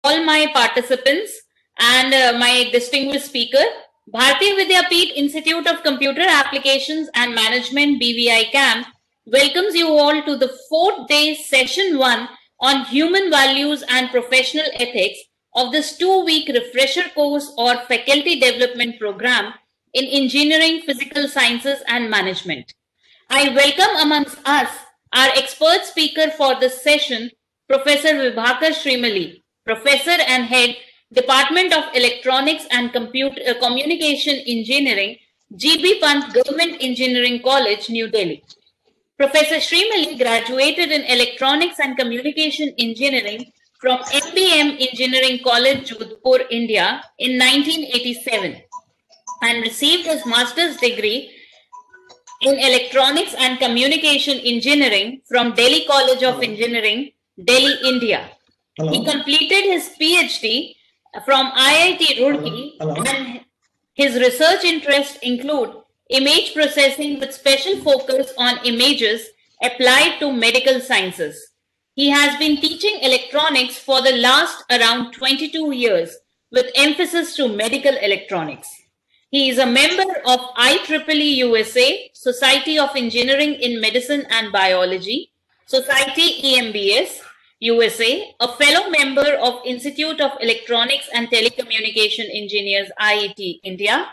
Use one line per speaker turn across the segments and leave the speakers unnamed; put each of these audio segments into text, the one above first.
all my participants and my distinguished speaker. Bharatiya Vidyapeeth Institute of Computer Applications and Management BVI CAM welcomes you all to the 4th day session 1 on human values and professional ethics of this 2-week refresher course or faculty development program in engineering, physical sciences and management. I welcome amongst us our expert speaker for this session, Professor Vibhakar Srimali, Professor and Head, Department of Electronics and Communication Engineering, GB Pant Government Engineering College, New Delhi. Professor Srimali graduated in Electronics and Communication Engineering from MBM Engineering College, Jodhpur, India in 1987 and received his master's degree in Electronics and Communication Engineering from Delhi College of Engineering, Delhi, India.
Hello.
He completed his PhD from IIT Roorkee and his research interests include image processing with special focus on images applied to medical sciences. He has been teaching electronics for the last around 22 years with emphasis to medical electronics. He is a member of IEEE USA, Society of Engineering in Medicine and Biology, Society EMBS, USA, a fellow member of Institute of Electronics and Telecommunication Engineers, IET, India,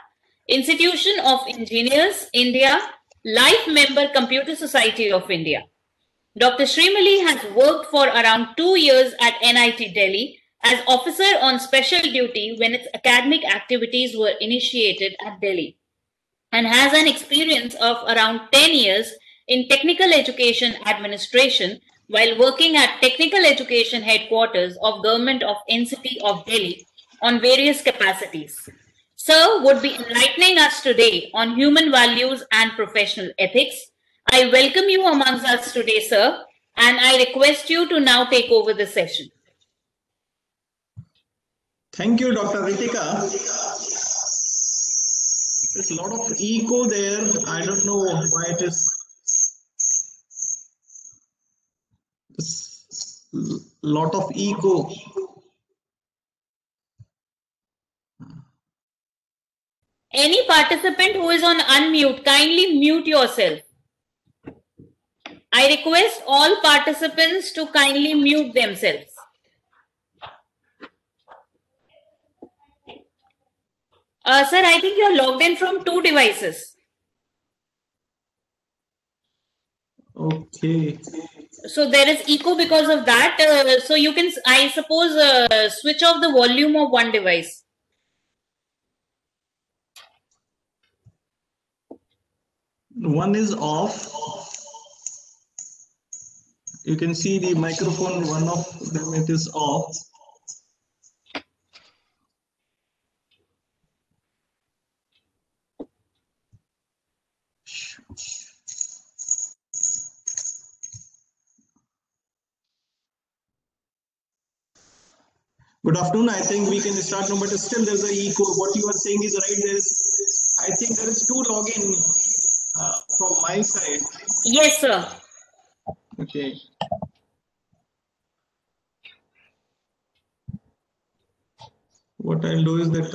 Institution of Engineers, India, Life Member Computer Society of India. Dr. Srimali has worked for around 2 years at NIT Delhi as officer on special duty when its academic activities were initiated at Delhi, and has an experience of around 10 years in technical education administration while working at Technical Education Headquarters of Government of NCT of Delhi on various capacities. Sir would be enlightening us today on human values and professional ethics. I welcome you amongst us today, sir, and I request you to now take over the session.
Thank you, Dr. Ritika. There's a lot of echo there. I don't know why it is. There's a lot of echo.
Any participant who is on unmute, kindly mute yourself. I request all participants to kindly mute themselves. Sir, I think you're logged in from 2 devices.
Okay.
So there is echo because of that. So you can, I suppose, switch off the volume of one device.
One is off. You can see the microphone, one of them it is off. Good afternoon. I think we can start now, but still there's an echo. What you are saying is right. There is, I think there is 2 login from my side.
Yes, sir.
Okay. What I'll do is that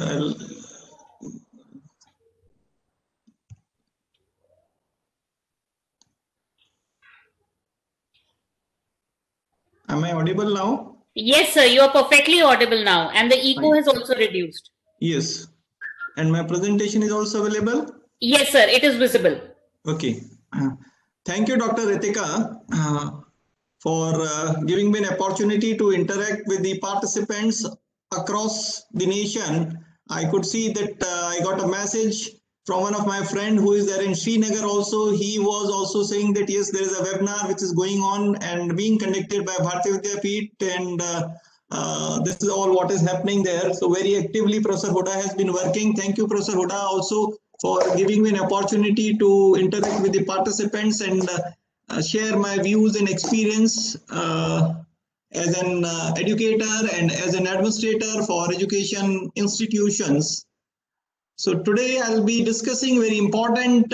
Am I audible now?
Yes, sir. You are perfectly audible now, and the echo has also reduced.
Yes. And my presentation is also available?
Yes, sir. It is visible.
Okay. Thank you, Dr. Ritika, for giving me an opportunity to interact with the participants across the nation. I could see that I got a message from one of my friend who is there in Srinagar also. He was also saying that yes, there is a webinar which is going on and being conducted by Bharatiya Vidyapeeth, and this is all what is happening there. So very actively Professor Huda has been working. Thank you, Professor Huda, also for giving me an opportunity to interact with the participants and share my views and experience as an educator and as an administrator for education institutions. So today I'll be discussing very important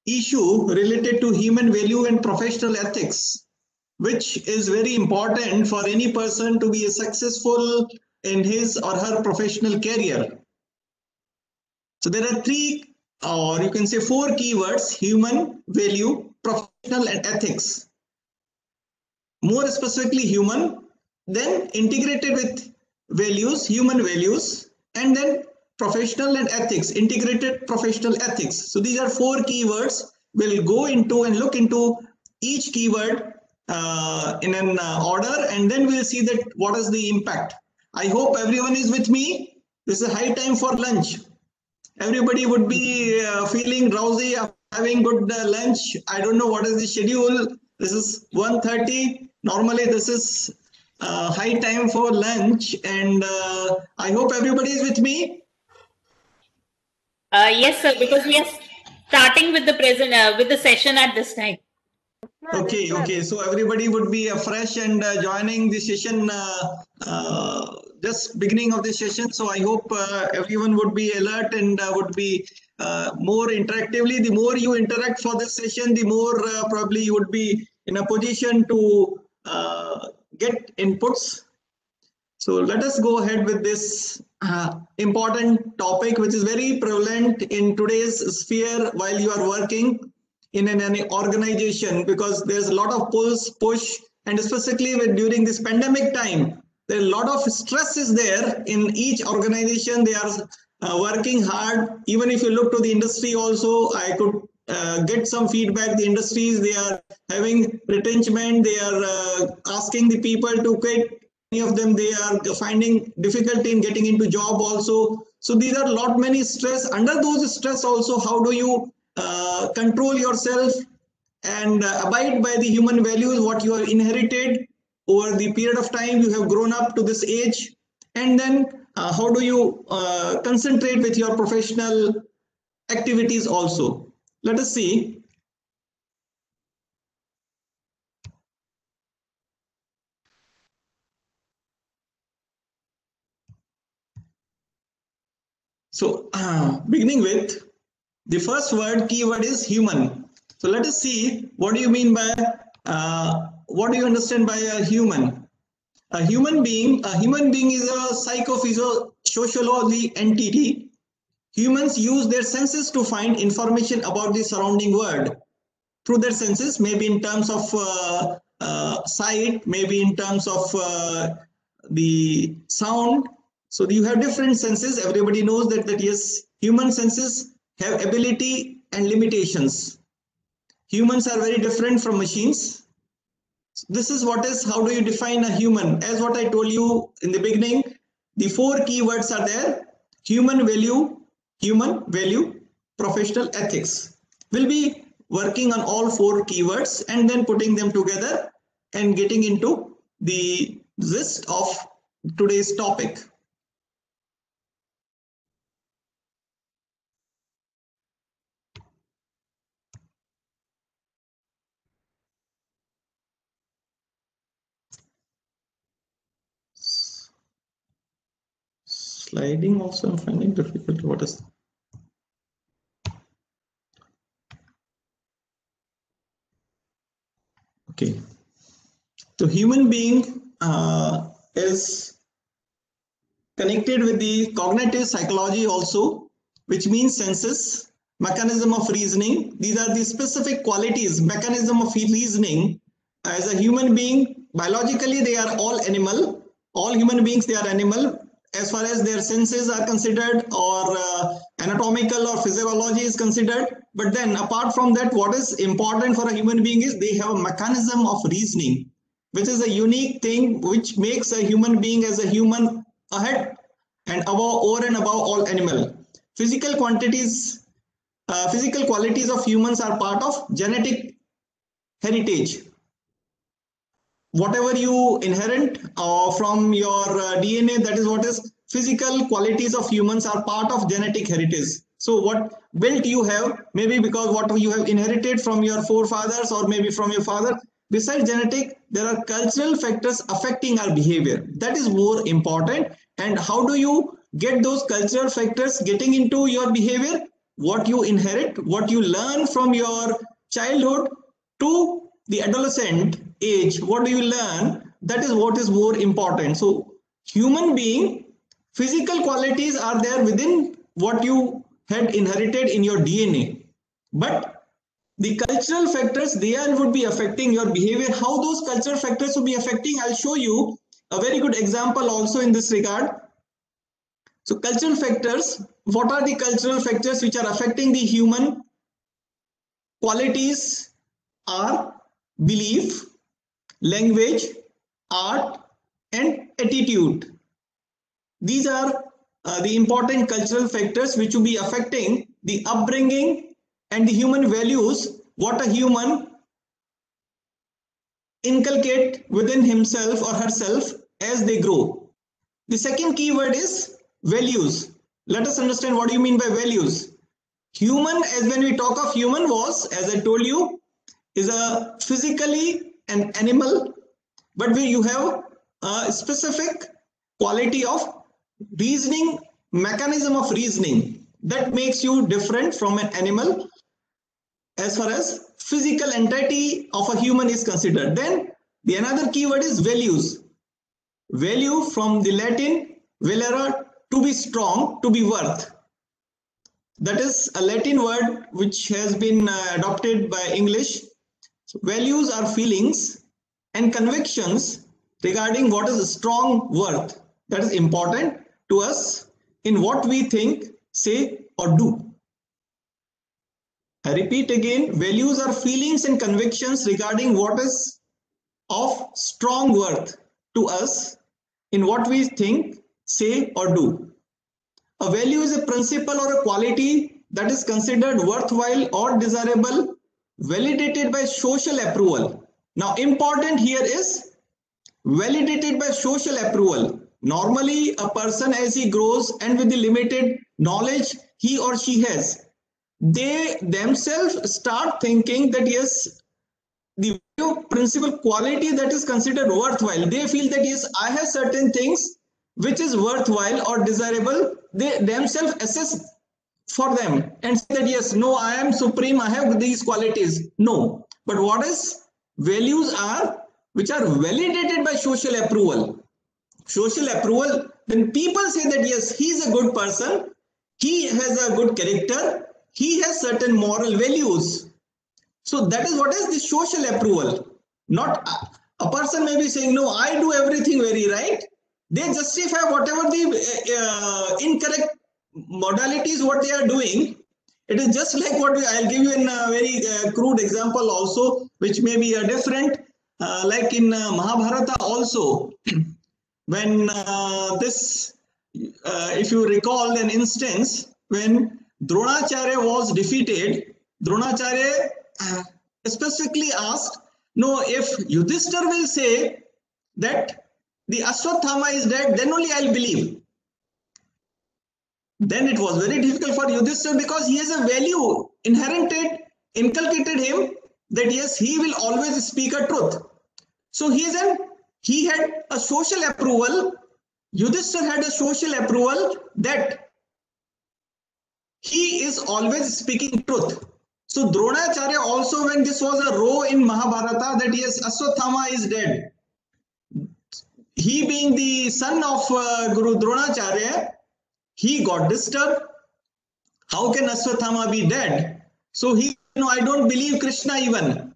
issue related to human value and professional ethics. which is very important for any person to be successful in his or her professional career. So there are three, or you can say four keywords: human, value, professional, and ethics. More specifically human, then integrated with values, human values, and then professional and ethics, integrated professional ethics. So these are four keywords. We'll go into and look into each keyword in an order, and then we'll see that what is the impact. I hope everyone is with me. This is high time for lunch. Everybody would be feeling drowsy after having good lunch. I don't know what is the schedule. This is 1:30. Normally this is high time for lunch, and I hope everybody is with me.
Yes, sir, because we are starting with the session at this time.
Okay. So everybody would be fresh and joining the session just beginning of the session. So I hope everyone would be alert and would be more interactively. The more you interact for this session, the more probably you would be in a position to get inputs. So let us go ahead with this important topic, which is very prevalent in today's sphere while you are working in an organization, because there's a lot of push, and specifically during this pandemic time, there are a lot of stress is there in each organization. They are working hard. Even if you look to the industry also, I could get some feedback. The industries, they are having retrenchment. They are asking the people to quit. Many of them, they are finding difficulty in getting into job also. So these are many stress. Under those stress also, how do you control yourself and abide by the human values, what you have inherited over the period of time you have grown up to this age, and then how do you concentrate with your professional activities also. Let us see. So beginning with the first word, keyword is human. So let us see, what do you mean by what do you understand by a human? A human being is a psychosociology entity. Humans use their senses to find information about the surrounding world through their senses, maybe in terms of sight, maybe in terms of the sound. So you have different senses. Everybody knows that yes, human senses have ability and limitations. Humans are very different from machines. This is how do you define a human? As what I told you in the beginning, the four keywords are there: human value, professional ethics. We'll be working on all four keywords and then putting them together and getting into the gist of today's topic. Sliding also I'm finding difficult. What is? Okay. So human being is connected with the cognitive psychology also, which means senses, mechanism of reasoning. These are the specific qualities, mechanism of reasoning. As a human being, biologically they are all animal. All human beings, they are animal as far as their senses are considered, or anatomical or physiology is considered. But then apart from that, what is important for a human being is they have a mechanism of reasoning, which is a unique thing which makes a human being as a human ahead and over and above all animal. Physical qualities of humans are part of genetic heritage. Whatever you inherit from your DNA, that is what is physical qualities of humans are part of genetic heritage. So what built you have, maybe because what you have inherited from your forefathers or maybe from your father. Besides genetic, there are cultural factors affecting our behavior. That is more important. And how do you get those cultural factors getting into your behavior? What you inherit, what you learn from your childhood to the adolescent, age, what do you learn? That is what is more important. So human being, physical qualities are there within what you had inherited in your DNA. But the cultural factors, they would be affecting your behavior. How those cultural factors will be affecting, I'll show you a very good example also in this regard. So cultural factors, what are the cultural factors which are affecting the human qualities? Are belief, language, art, and attitude. These are the important cultural factors which will be affecting the upbringing and the human values, what a human inculcate within himself or herself as they grow. The second keyword is values. Let us understand what you mean by values. Human, as when we talk of human, was, as I told you, is a physically an animal, but where you have a specific quality of reasoning, mechanism of reasoning that makes you different from an animal as far as physical entity of a human is considered. Then the another keyword is values. Value from the Latin valere, to be strong, to be worth. That is a Latin word which has been adopted by English. So values are feelings and convictions regarding what is strong worth, that is important to us in what we think, say, or do. I repeat again, values are feelings and convictions regarding what is of strong worth to us in what we think, say, or do. A value is a principle or a quality that is considered worthwhile or desirable, validated by social approval. Now, important here is validated by social approval. Normally, a person as he grows and with the limited knowledge he or she has, they themselves start thinking that yes, the principal quality that is considered worthwhile, they feel that yes, I have certain things which is worthwhile or desirable. They themselves assess for them and say that yes, no, I am supreme, I have these qualities. No, but what is values are which are validated by social approval. Social approval, when people say that yes, he is a good person, he has a good character, he has certain moral values. So that is what is the social approval. Not a person may be saying, no, I do everything very right. They justify whatever the incorrect modalities what they are doing. It is just like what I'll give you in a very crude example also, which may be different, like in Mahabharata also. When if you recall an instance when Dronacharya was defeated, Dronacharya specifically asked, no, if Yudhishthira will say that the Ashwatthama is dead, then only I'll believe. Then it was very difficult for Yudhishthira because he has a value inculcated him that yes, he will always speak a truth. So he had a social approval. Yudhishthira had a social approval that he is always speaking truth. So Dronacharya also, when this was a row in Mahabharata that yes, Ashwatthama is dead, he being the son of Guru Dronacharya, he got disturbed. How can Ashwatthama be dead? So he, no, I don't believe Krishna even.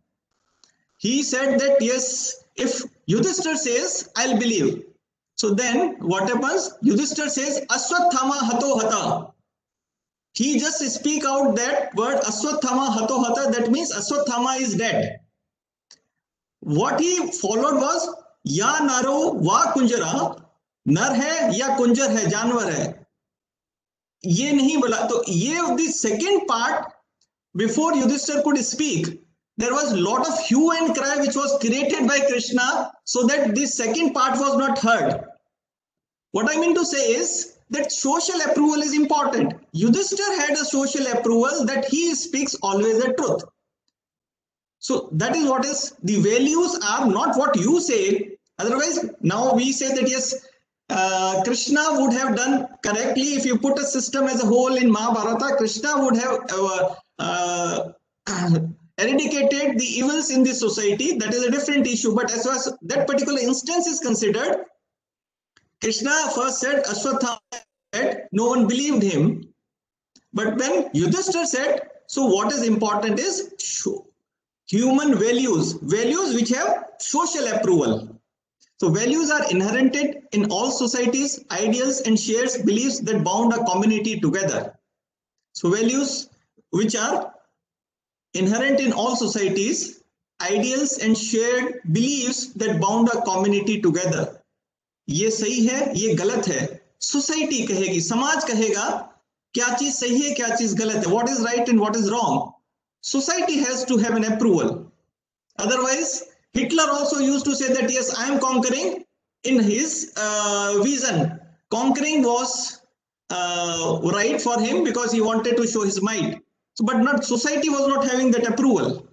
He said that yes, if Yudhishthira says, I'll believe. So then what happens? Yudhishthira says, Ashwatthama hato hata. He just speak out that word Ashwatthama hato hata, that means Ashwatthama is dead. What he followed was, या नरो वा कुंजरा, नर है या कुंजर है, जानवर है, ये नहीं बोला. तो ये the second part, before Yudhishthira could speak, there was lot of hue and cry which was created by Krishna so that this second part was not heard. What I mean to say is that social approval is important. Yudhishthira had a social approval that he speaks always the truth. So that is what is, the values are not what you say. Otherwise, now we say that yes, Krishna would have done correctly. If you put a system as a whole in Mahabharata, Krishna would have eradicated the evils in the society, that is a different issue. But as far as that particular instance is considered, Krishna first said Ashwatthama said, no one believed him. But when Yudhishthira said, so what is important is human values, values which have social approval. So values are inherent in all societies, ideals and shared beliefs that bound a community together. So values which are inherent in all societies, ideals and shared beliefs that bound a community together. ये सही है, ये गलत है. Society कहेगी, समाज कहेगा क्या चीज सही है, क्या चीज गलत है. What is right and what is wrong? Society has to have an approval. Otherwise, Hitler also used to say that yes, I am conquering. In his vision, conquering was right for him because he wanted to show his might. So, but not society was not having that approval.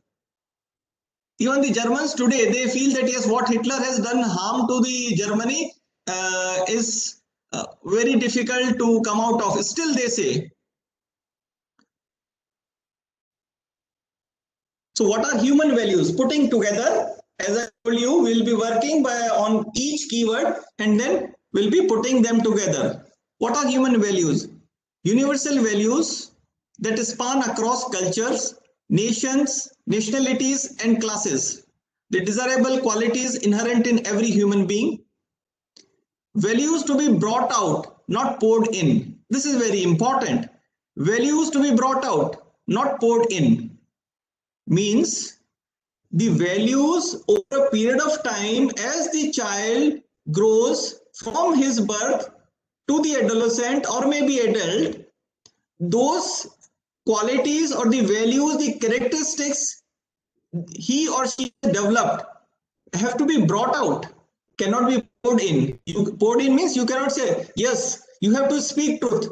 Even the Germans today, they feel that yes, what Hitler has done harm to the Germany is very difficult to come out of. Still they say. So what are human values? Putting together, as I told you, we'll be working on each keyword and then we'll be putting them together. What are human values? Universal values that span across cultures, nations, nationalities and classes. The desirable qualities inherent in every human being. Values to be brought out, not poured in. This is very important. Values to be brought out, not poured in. Means the values over a period of time as the child grows from his birth to the adolescent or maybe adult, those qualities or the values, the characteristics he or she developed have to be brought out, cannot be poured in. Poured in means you cannot say, yes, you have to speak truth.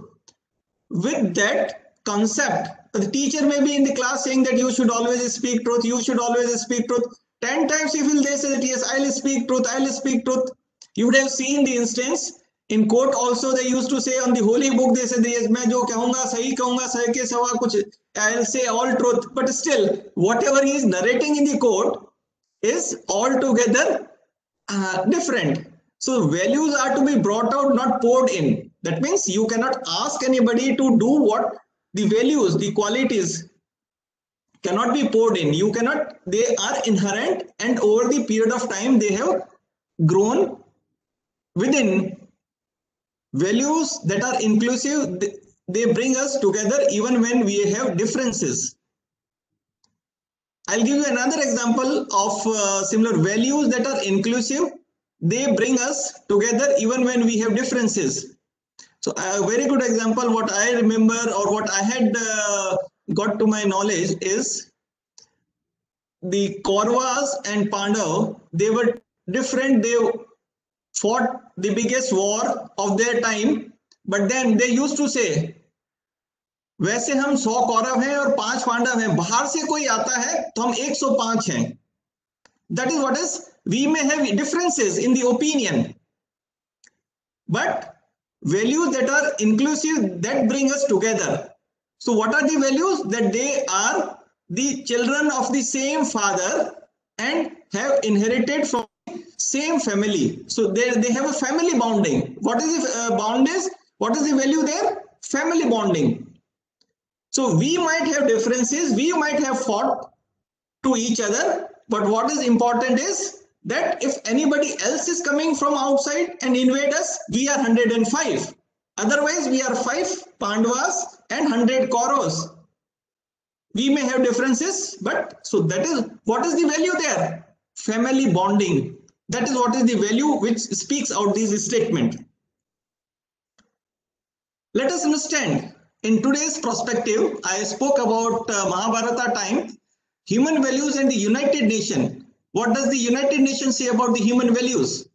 With that concept, the teacher may be in the class saying that you should always speak truth, you should always speak truth. 10 times if they say that yes, I'll speak truth, I'll speak truth. You would have seen the instance. In court also they used to say on the holy book, they said yes, मैं जो कहूँगा सही कहूँगा, सही के सवा कुछ, I'll say all truth. But still, whatever he is narrating in the court is altogether different. So values are to be brought out, not poured in. That means you cannot ask anybody to do what the values, the qualities cannot be poured in. You cannot, they are inherent and over the period of time they have grown within. Values that are inclusive, they bring us together even when we have differences. I'll give you another example of similar values that are inclusive. They bring us together even when we have differences. So a very good example, what I remember or what I had got to my knowledge is the Kauravas and Pandav, they were different. They fought the biggest war of their time, but then they used to say, वैसे हम 100 कौरव हैं और 5 पांडव हैं, बाहर से कोई आता है तो हम 105 हैं. That is what is, we may have differences in the opinion, but values that are inclusive, that bring us together. So what are the values? That they are the children of the same father and have inherited from same family. So they have a family bonding. What is the bond is? What is the value there? Family bonding. So we might have differences, we might have fought to each other, but what is important is that if anybody else is coming from outside and invade us, we are 105. Otherwise, we are 5 Pandavas and 100 Kauravas. We may have differences, but so that is what is the value there? Family bonding. That is what is the value which speaks out this statement. Let us understand. In today's perspective, I spoke about Mahabharata time, human values and the United Nations. What does the United Nations say about the human values?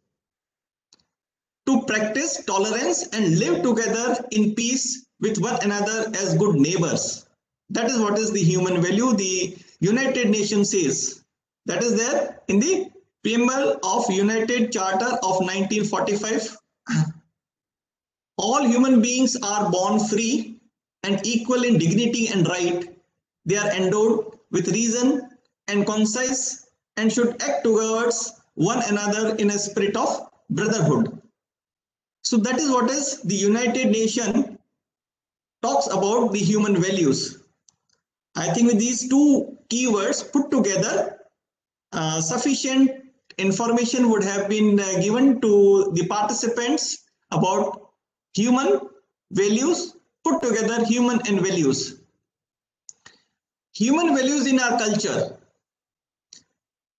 To practice tolerance and live together in peace with one another as good neighbors. That is what is the human value the United Nations says. That is there in the preamble of United Charter of 1945. All human beings are born free and equal in dignity and right. They are endowed with reason, and concise and should act towards one another in a spirit of brotherhood. So that is what is the United Nations talks about the human values. I think with these two keywords put together, sufficient information would have been given to the participants about human values, put together human and values. Human values in our culture.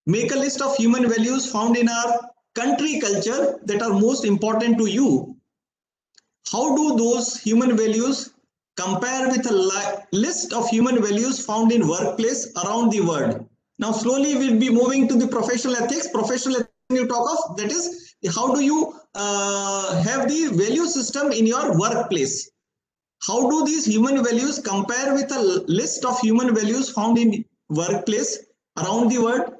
Make a list of human values found in our country culture that are most important to you. How do those human values compare with a list of human values found in workplace around the world? Now slowly we'll be moving to the professional ethics. Professional ethics you talk of, that is, how do you have the value system in your workplace? How do these human values compare with a list of human values found in workplace around the world?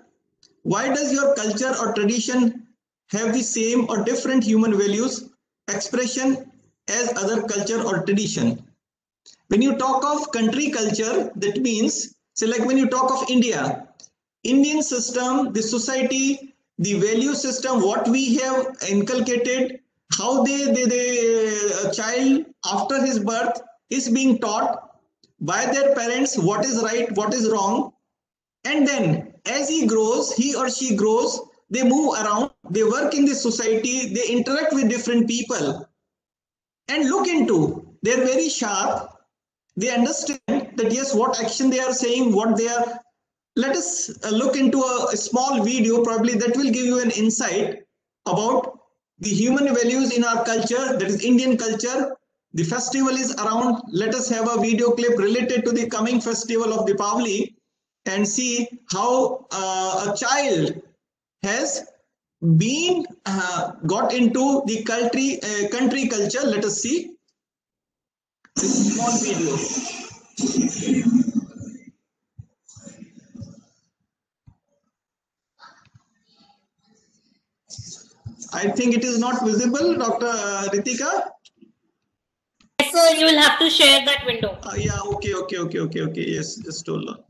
Why does your culture or tradition have the same or different human values expression as other culture or tradition? When you talk of country culture, that means, say like when you talk of India, Indian system, the society, the value system, what we have inculcated, how a child after his birth is being taught by their parents what is right, what is wrong, and then as he or she grows, they move around, they work in the society, they interact with different people and look into, they're very sharp, they understand that yes, what action they are saying, what they are. Let us look into a small video, probably that will give you an insight about the human values in our culture, that is Indian culture. The festival is around. Let us have a video clip related to the coming festival of Deepavali and see how a child has been got into the country culture. Let us see this small video. I think it is not visible, Dr. Ritika.
Yes, sir, you will have to share that window.
Yeah, okay. Yes, just hold on.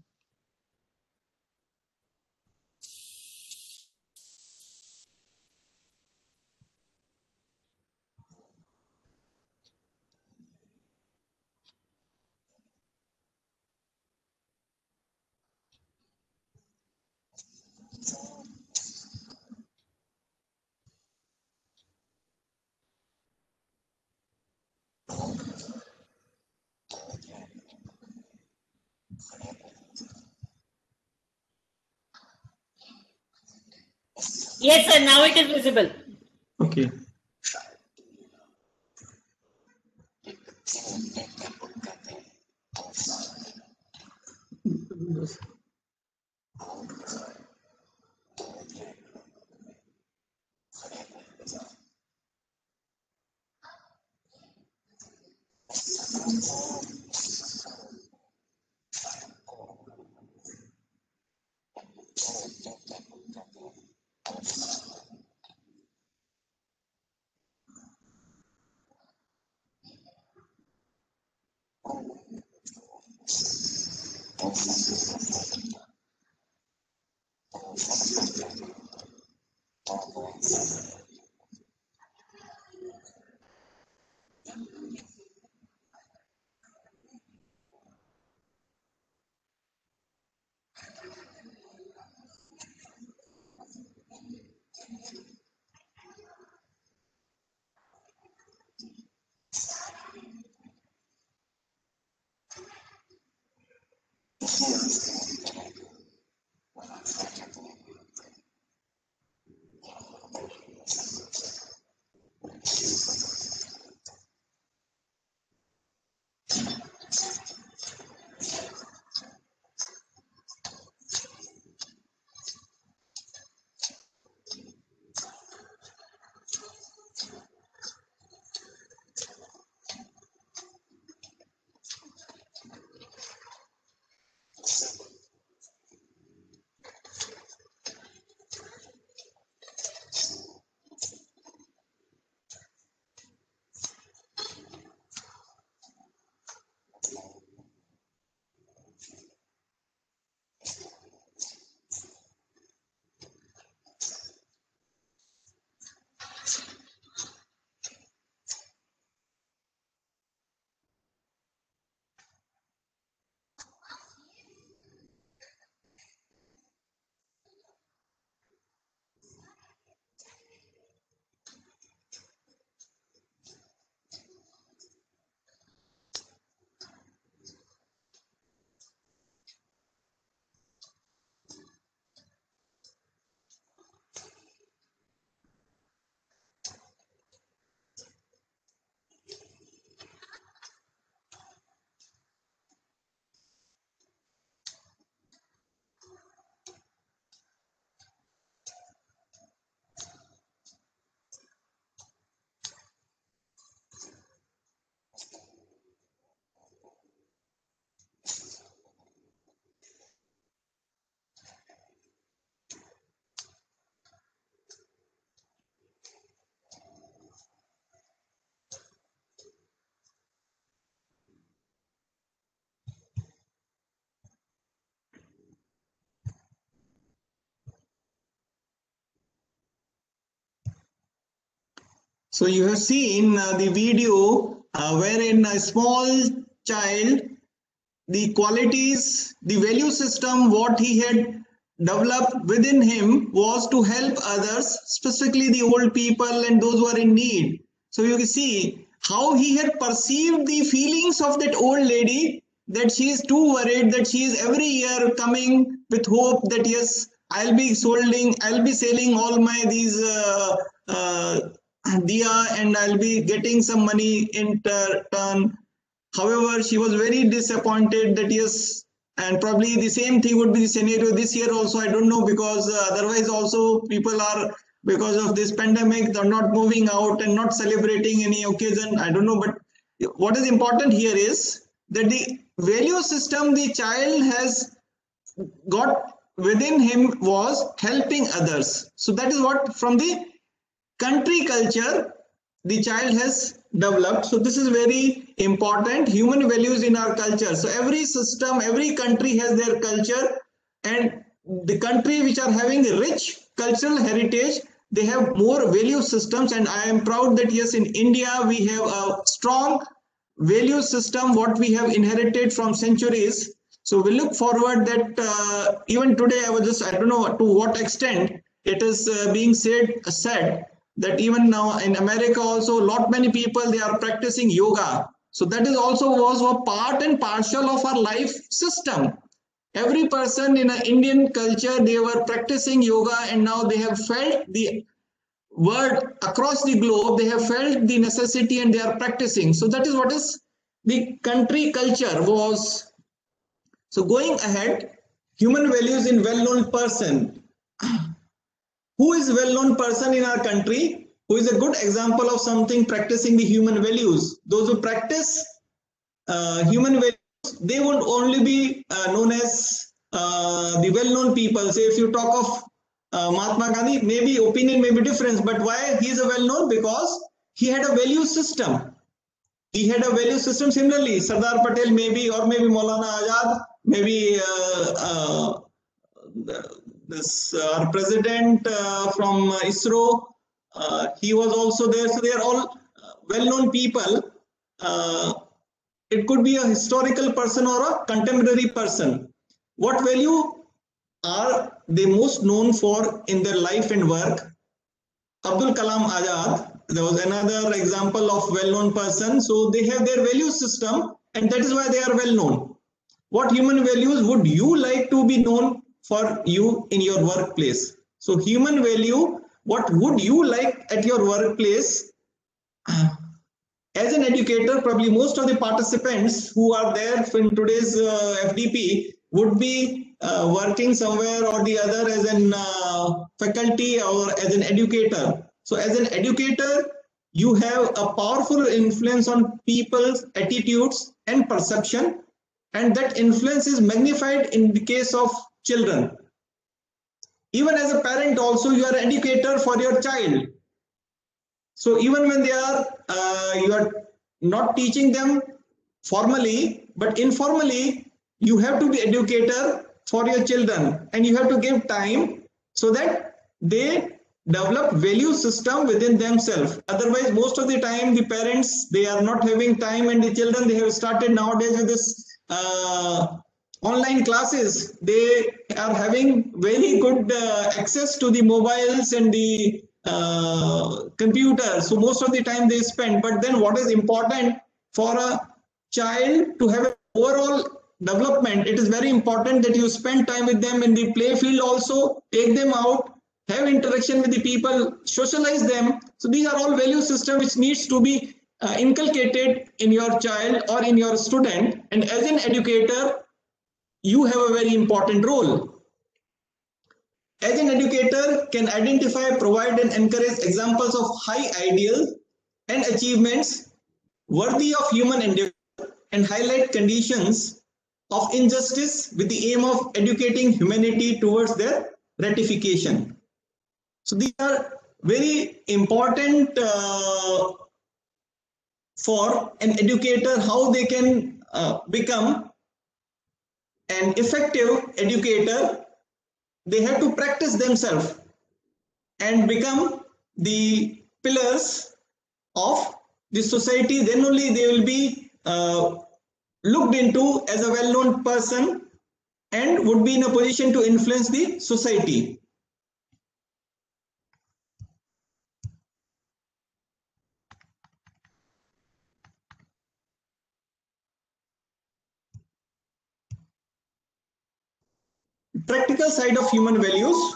Yes, sir, now it is visible.
Okay. So you have seen the video wherein a small child, the qualities, the value system, what he had developed within him was to help others, specifically the old people and those who are in need. So you can see how he had perceived the feelings of that old lady, that she is too worried, that she is every year coming with hope that yes, I'll be selling all my these diya and I'll be getting some money in turn. However, she was very disappointed that yes, and probably the same thing would be the scenario this year also. I don't know, because otherwise also people are, because of this pandemic, they're not moving out and not celebrating any occasion. I don't know, but what is important here is that the value system the child has got within him was helping others. So that is what from the country culture the child has developed. So this is very important, human values in our culture. So every system, every country has their culture, and the country which are having rich cultural heritage, they have more value systems. And I am proud that yes, in India we have a strong value system what we have inherited from centuries. So we look forward that even today, I don't know to what extent it is being said that even now in America also, many people, they are practicing yoga. So that is also was a part and parcel of our life system. Every person in an Indian culture, they were practicing yoga, and now they have felt the word across the globe, they have felt the necessity and they are practicing. So that is what is the country culture was. So going ahead, human values in well-known person. Who is well-known person in our country? Who is a good example of something practicing the human values? Those who practice human values, they won't only be known as the well-known people. Say if you talk of Mahatma Gandhi, maybe opinion may be different, but why he is a well-known? Because he had a value system. He had a value system. Similarly, Sardar Patel maybe, or maybe Maulana Azad, maybe this our president from ISRO, he was also there. So they are all well-known people. It could be a historical person or a contemporary person. What value are they most known for in their life and work? Abdul Kalam Azad, there was another example of well-known person. So they have their value system, and that is why they are well-known. What human values would you like to be known for you in your workplace? So human value, what would you like at your workplace? As an educator, probably most of the participants who are there in today's FDP would be working somewhere or the other as an faculty or as an educator. So as an educator, you have a powerful influence on people's attitudes and perception, and that influence is magnified in the case of children. Even as a parent also, you are an educator for your child. So even when they are, you are not teaching them formally, but informally, you have to be educator for your children, and you have to give time so that they develop value system within themselves. Otherwise, most of the time, the parents, they are not having time, and the children, they have started nowadays with this online classes. They are having very good access to the mobiles and the computer. So most of the time they spend. But then what is important for a child to have an overall development, it is very important that you spend time with them in the play field also, take them out, have interaction with the people, socialize them. So these are all value systems which needs to be inculcated in your child or in your student. And as an educator, you have a very important role. As an educator can identify, provide and encourage examples of high ideals and achievements worthy of human endeavor, and highlight conditions of injustice with the aim of educating humanity towards their ratification. So these are very important for an educator, how they can become an effective educator. They have to practice themselves and become the pillars of the society, then only they will be looked into as a well-known person and would be in a position to influence the society. Practical side of human values.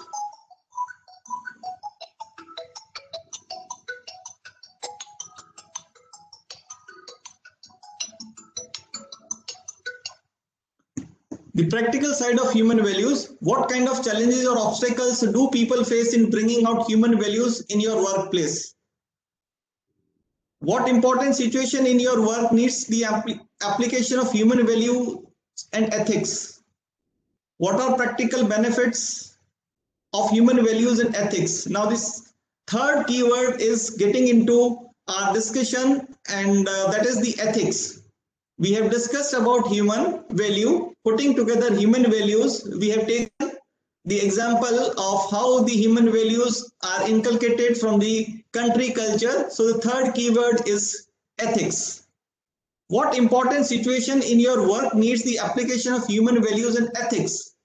The practical side of human values. What kind of challenges or obstacles do people face in bringing out human values in your workplace? What important situation in your work needs the application of human value and ethics? What are practical benefits of human values and ethics? Now this third keyword is getting into our discussion, and that is the ethics. We have discussed about human value, putting together human values. We have taken the example of how the human values are inculcated from the country culture. So the third keyword is ethics. What important situation in your work needs the application of human values and ethics?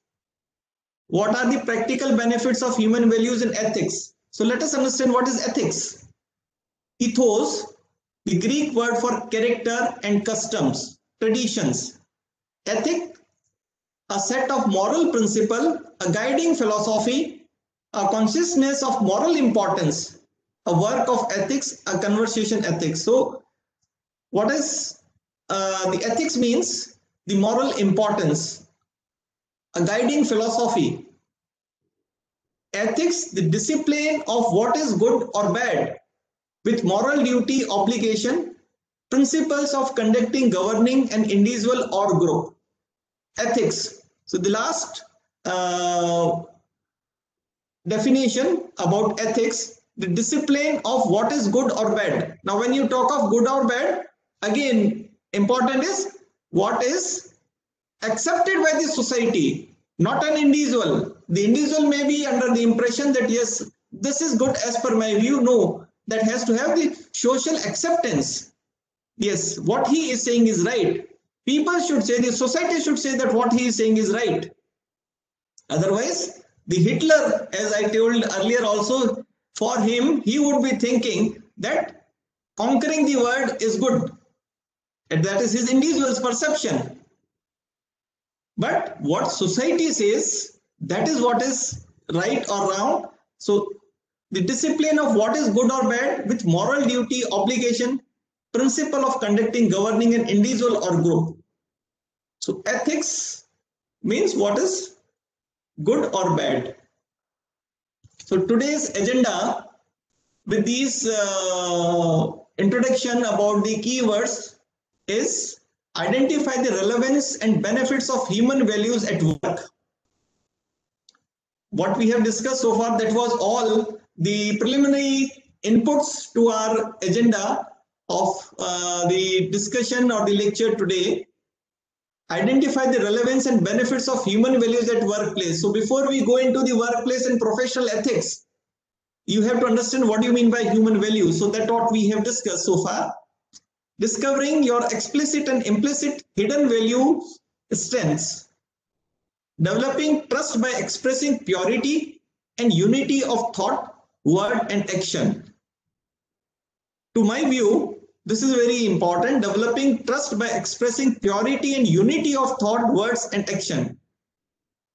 What are the practical benefits of human values and ethics? So let us understand what is ethics. Ethos, the Greek word for character and customs, traditions. Ethic, a set of moral principle, a guiding philosophy, a consciousness of moral importance, a work of ethics, a conversation ethics. So what is the ethics means? The moral importance, a guiding philosophy. Ethics, the discipline of what is good or bad, with moral duty, obligation, principles of conducting, governing an individual or group. Ethics. So the last definition about ethics, the discipline of what is good or bad. Now when you talk of good or bad, again important is what is accepted by the society, not an individual. The individual may be under the impression that yes, this is good as per my view. No, that has to have the social acceptance. Yes, what he is saying is right. People should say, the society should say that what he is saying is right. Otherwise, the Hitler, as I told earlier also, for him, he would be thinking that conquering the world is good. And that is his individual's perception. But what society says, that is what is right or wrong. So the discipline of what is good or bad with moral duty, obligation, principle of conducting, governing an individual or group. So ethics means what is good or bad. So today's agenda with these introduction about the keywords is identify the relevance and benefits of human values at work. What we have discussed so far, that was all the preliminary inputs to our agenda of the discussion or the lecture today. Identify the relevance and benefits of human values at workplace. So before we go into the workplace and professional ethics, you have to understand what you mean by human values. So that's what we have discussed so far. Discovering your explicit and implicit hidden value strengths. Developing trust by expressing purity and unity of thought, word and action. To my view, this is very important. Developing trust by expressing purity and unity of thought, words and action.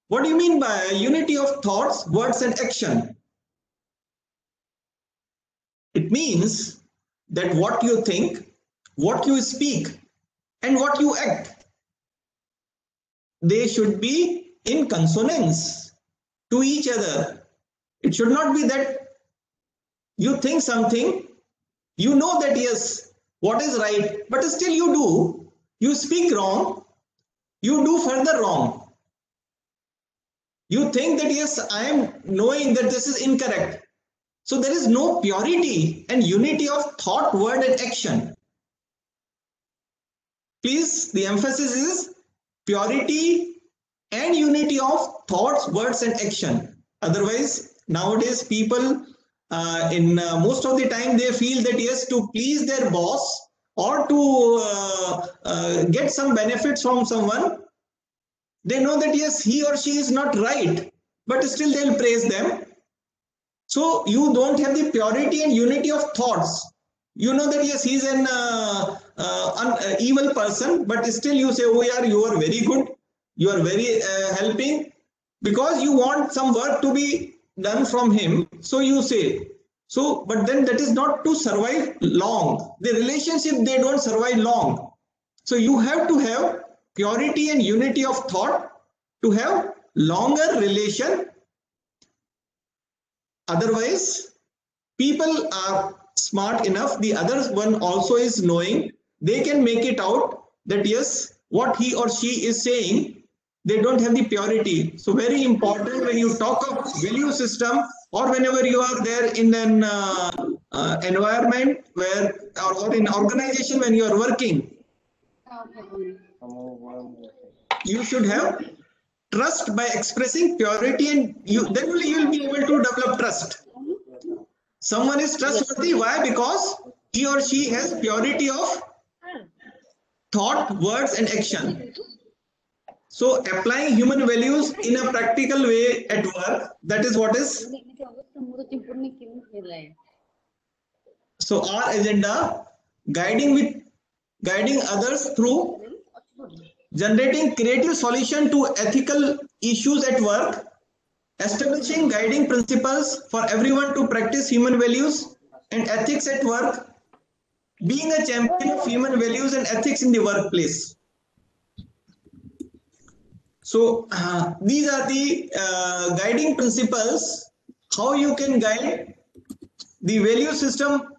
What do you mean by unity of thoughts, words and action? It means that what you think, what you speak and what you act, they should be in consonance to each other. It should not be that you think something, you know that yes, what is right, but still you do. You speak wrong, you do further wrong. You think that yes, I am knowing that this is incorrect. So there is no purity and unity of thought, word and action. Please, the emphasis is purity and unity of thoughts, words and action. Otherwise, nowadays people most of the time they feel that yes, to please their boss or to get some benefits from someone, they know that yes, he or she is not right, but still they'll praise them. So you don't have the purity and unity of thoughts. You know that yes, he's an evil person, but still you say, oh yeah, you are very good, you are very helping, because you want some work to be done from him. So you say, so, but then that is not to survive long. The relationship, they don't survive long. So you have to have purity and unity of thought to have longer relation. Otherwise, people are smart enough, the other one also is knowing, they can make it out that yes, what he or she is saying, they don't have the purity. So very important when you talk of value system, or whenever you are there in an environment where, or in organization when you are working, you should have trust by expressing purity, and then only you will be able to develop trust. Someone is trustworthy. Why? Because he or she has purity of thought, words, and action. So applying human values in a practical way at work, that is what is. So our agenda, guiding others through generating creative solution to ethical issues at work, establishing guiding principles for everyone to practice human values and ethics at work, being a champion of human values and ethics in the workplace. So these are the guiding principles, how you can guide the value system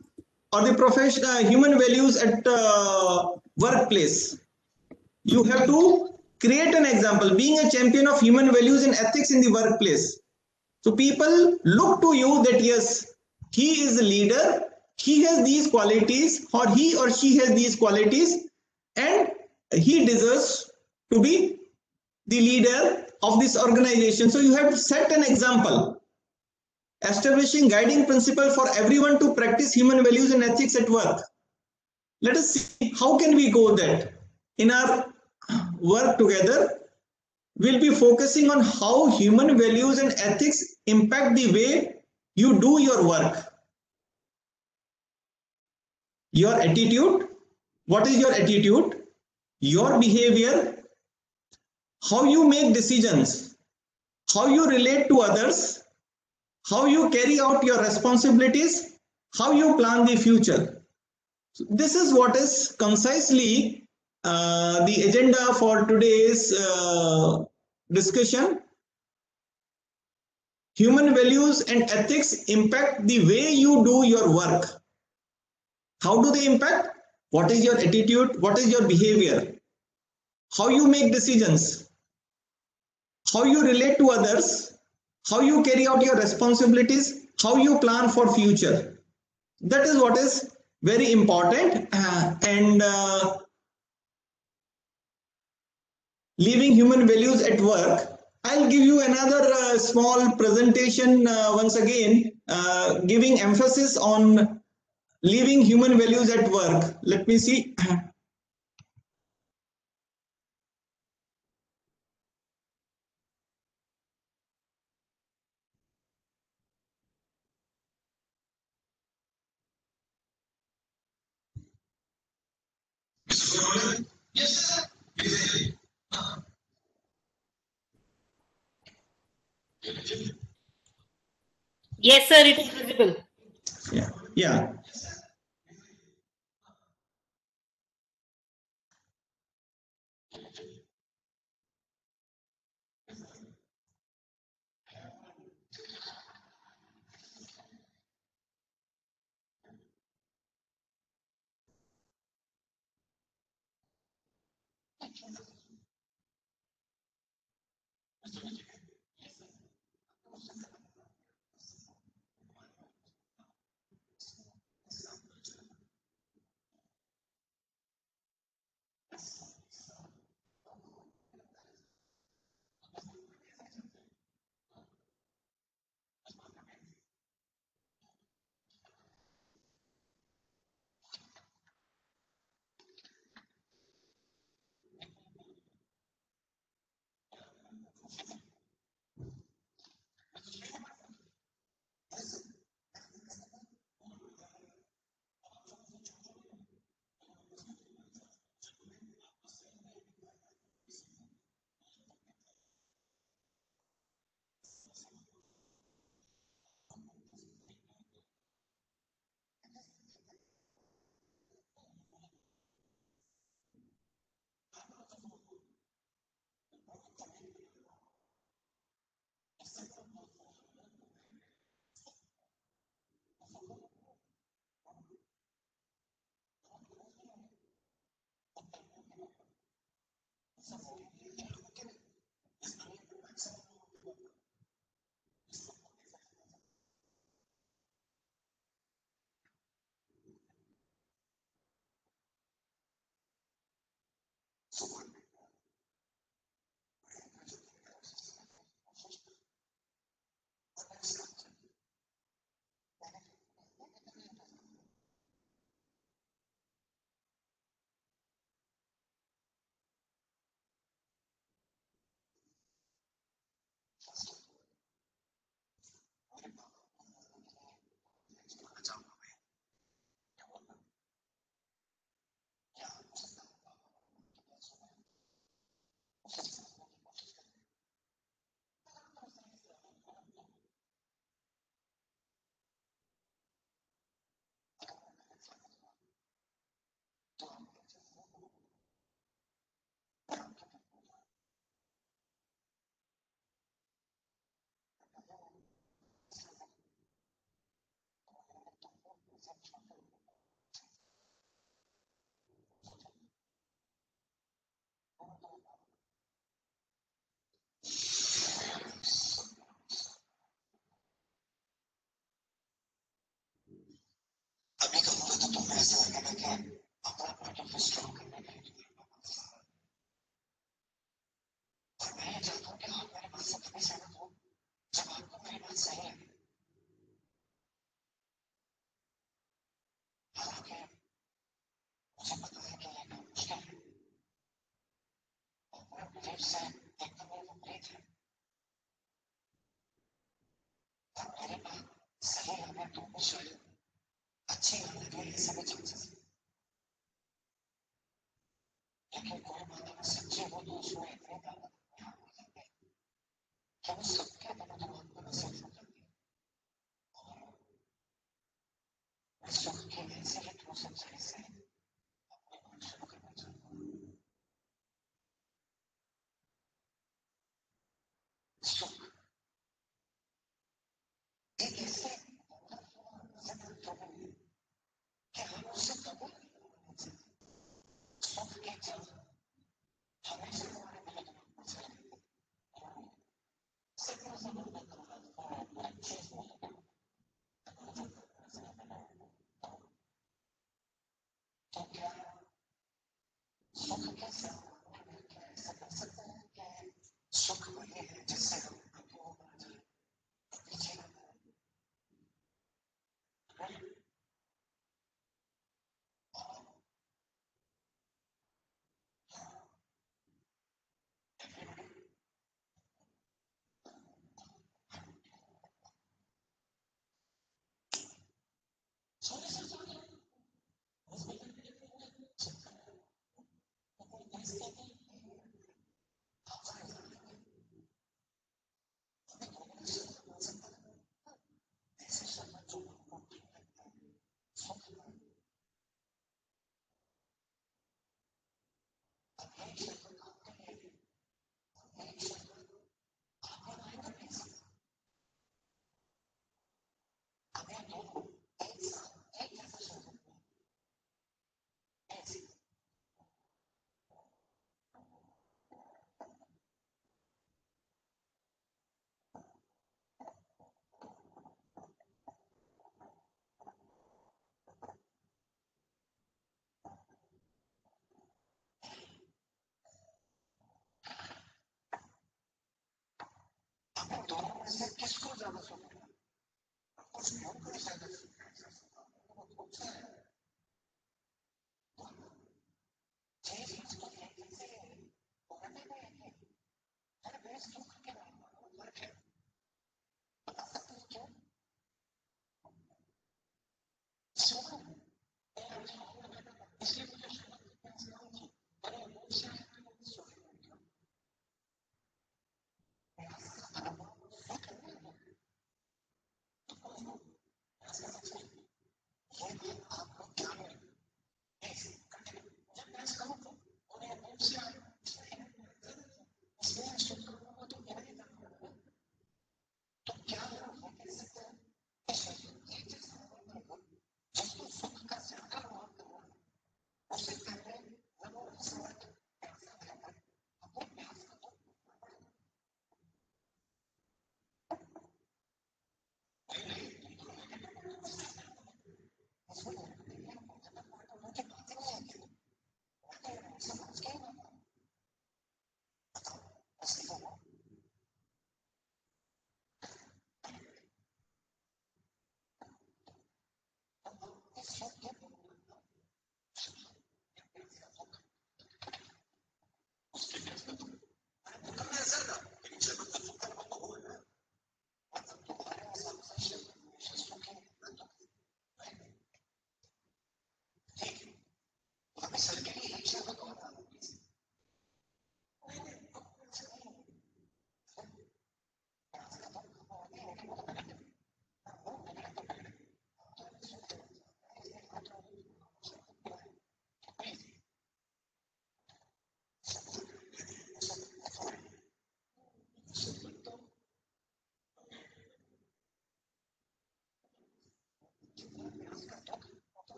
or the professional human values at workplace. You have to create an example, being a champion of human values and ethics in the workplace. So people look to you that yes, he is a leader, he has these qualities, or he or she has these qualities, and he deserves to be the leader of this organization. So you have to set an example, establishing guiding principle for everyone to practice human values and ethics at work. Let us see how can we go that in our work together. We'll be focusing on how human values and ethics impact the way you do your work. Your attitude, what is your attitude? Your behavior, how you make decisions, how you relate to others, how you carry out your responsibilities, how you plan the future. So this is what is concisely the agenda for today's discussion. Human values and ethics impact the way you do your work. How do they impact? What is your attitude? What is your behavior? How you make decisions? How you relate to others? How you carry out your responsibilities? How you plan for future? That is what is very important. And leaving human values at work, I'll give you another small presentation once again, giving emphasis on leaving human values at work. Let me see. Yes.
Yes, sir, it is visible.
Yeah. Yeah.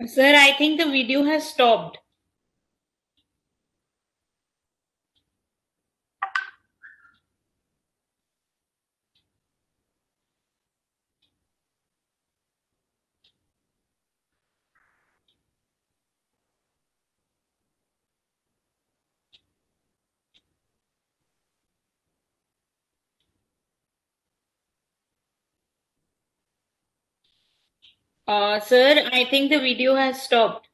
Sir, I think the video has stopped. Sir, I think the video has stopped.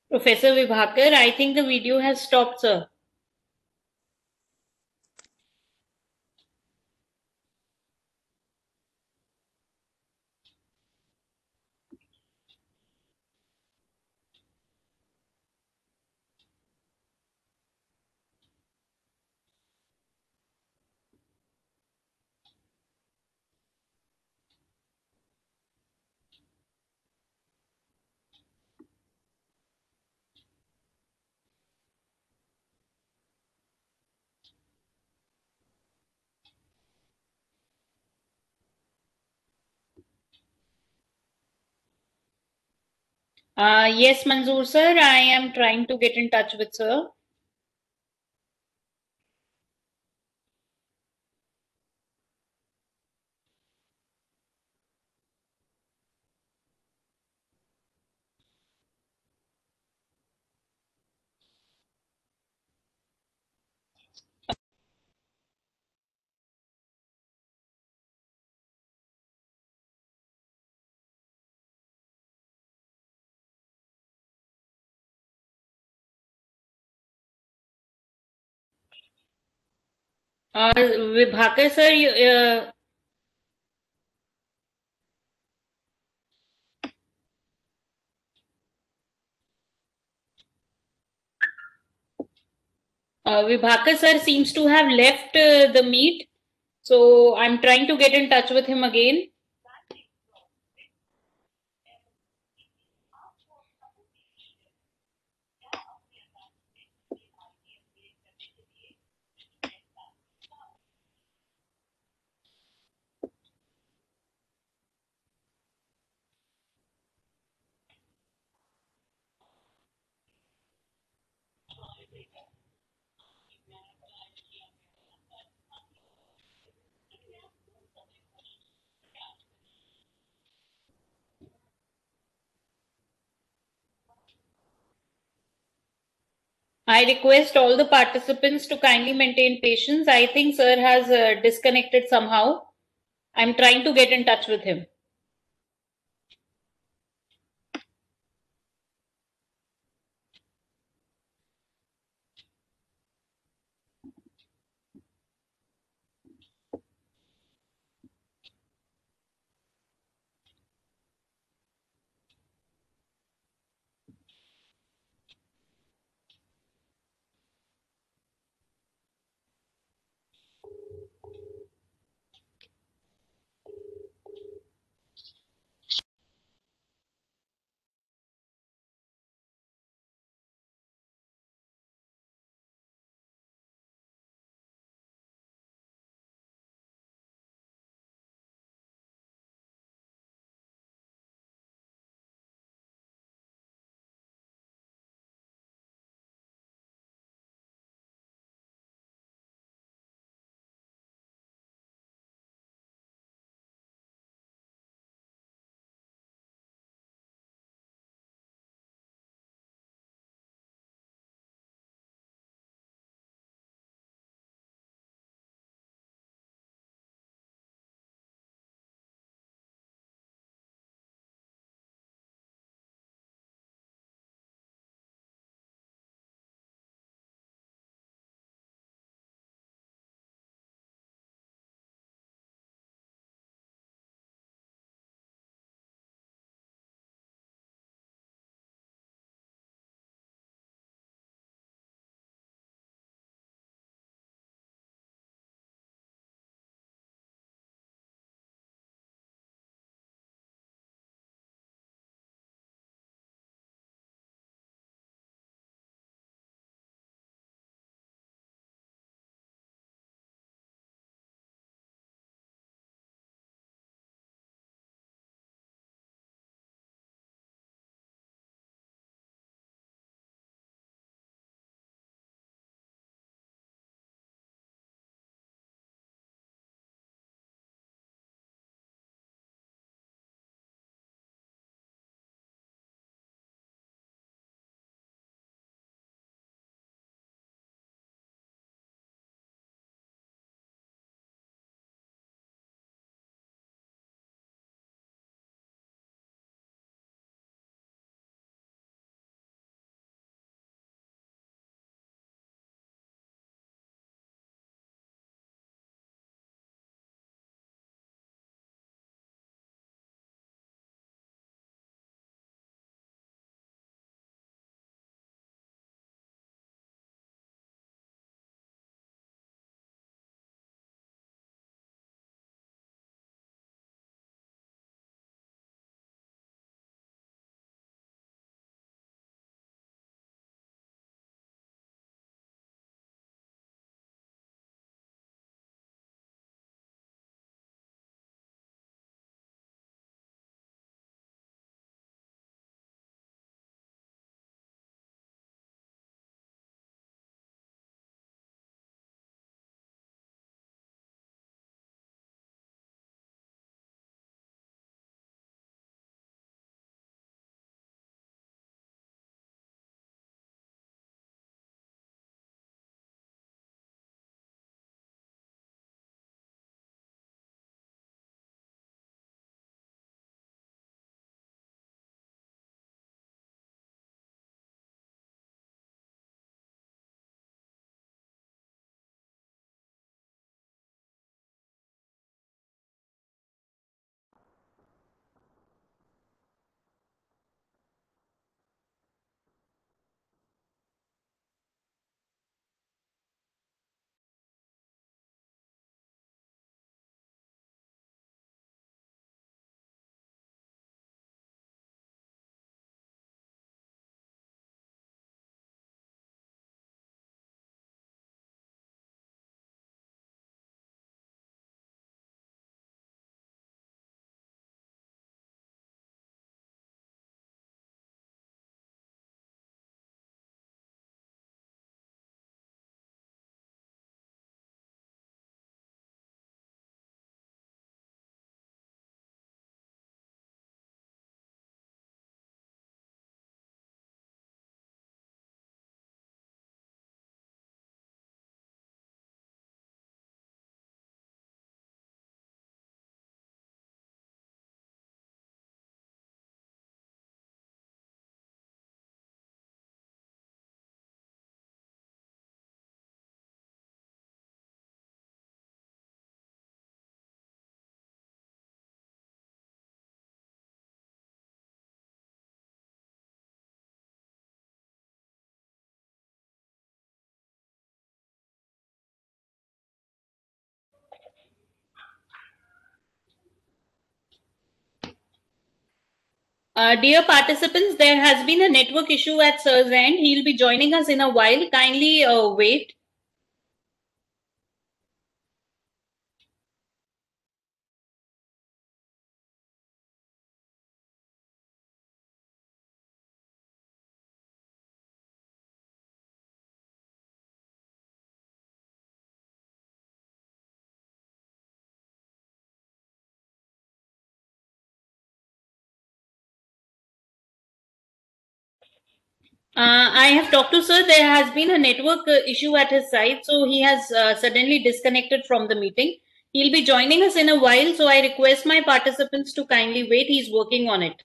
Professor Vibhakar, I think the video has stopped, sir. Yes, Manzoor, sir, I am trying to get in touch with sir. Vibhakar, sir, Vibhakar, sir seems to have left the meet. So I'm trying to get in touch with him again. I request all the participants to kindly maintain patience. I think sir has disconnected somehow. I'm trying to get in touch with him. Dear participants, there has been a network issue at Sir's end. He'll be joining us in a while. Kindly wait. I have talked to Sir. There has been a network issue at his side, so he has suddenly disconnected from the meeting. He'll be joining us in a while, so I request my participants to kindly wait. He's working on it.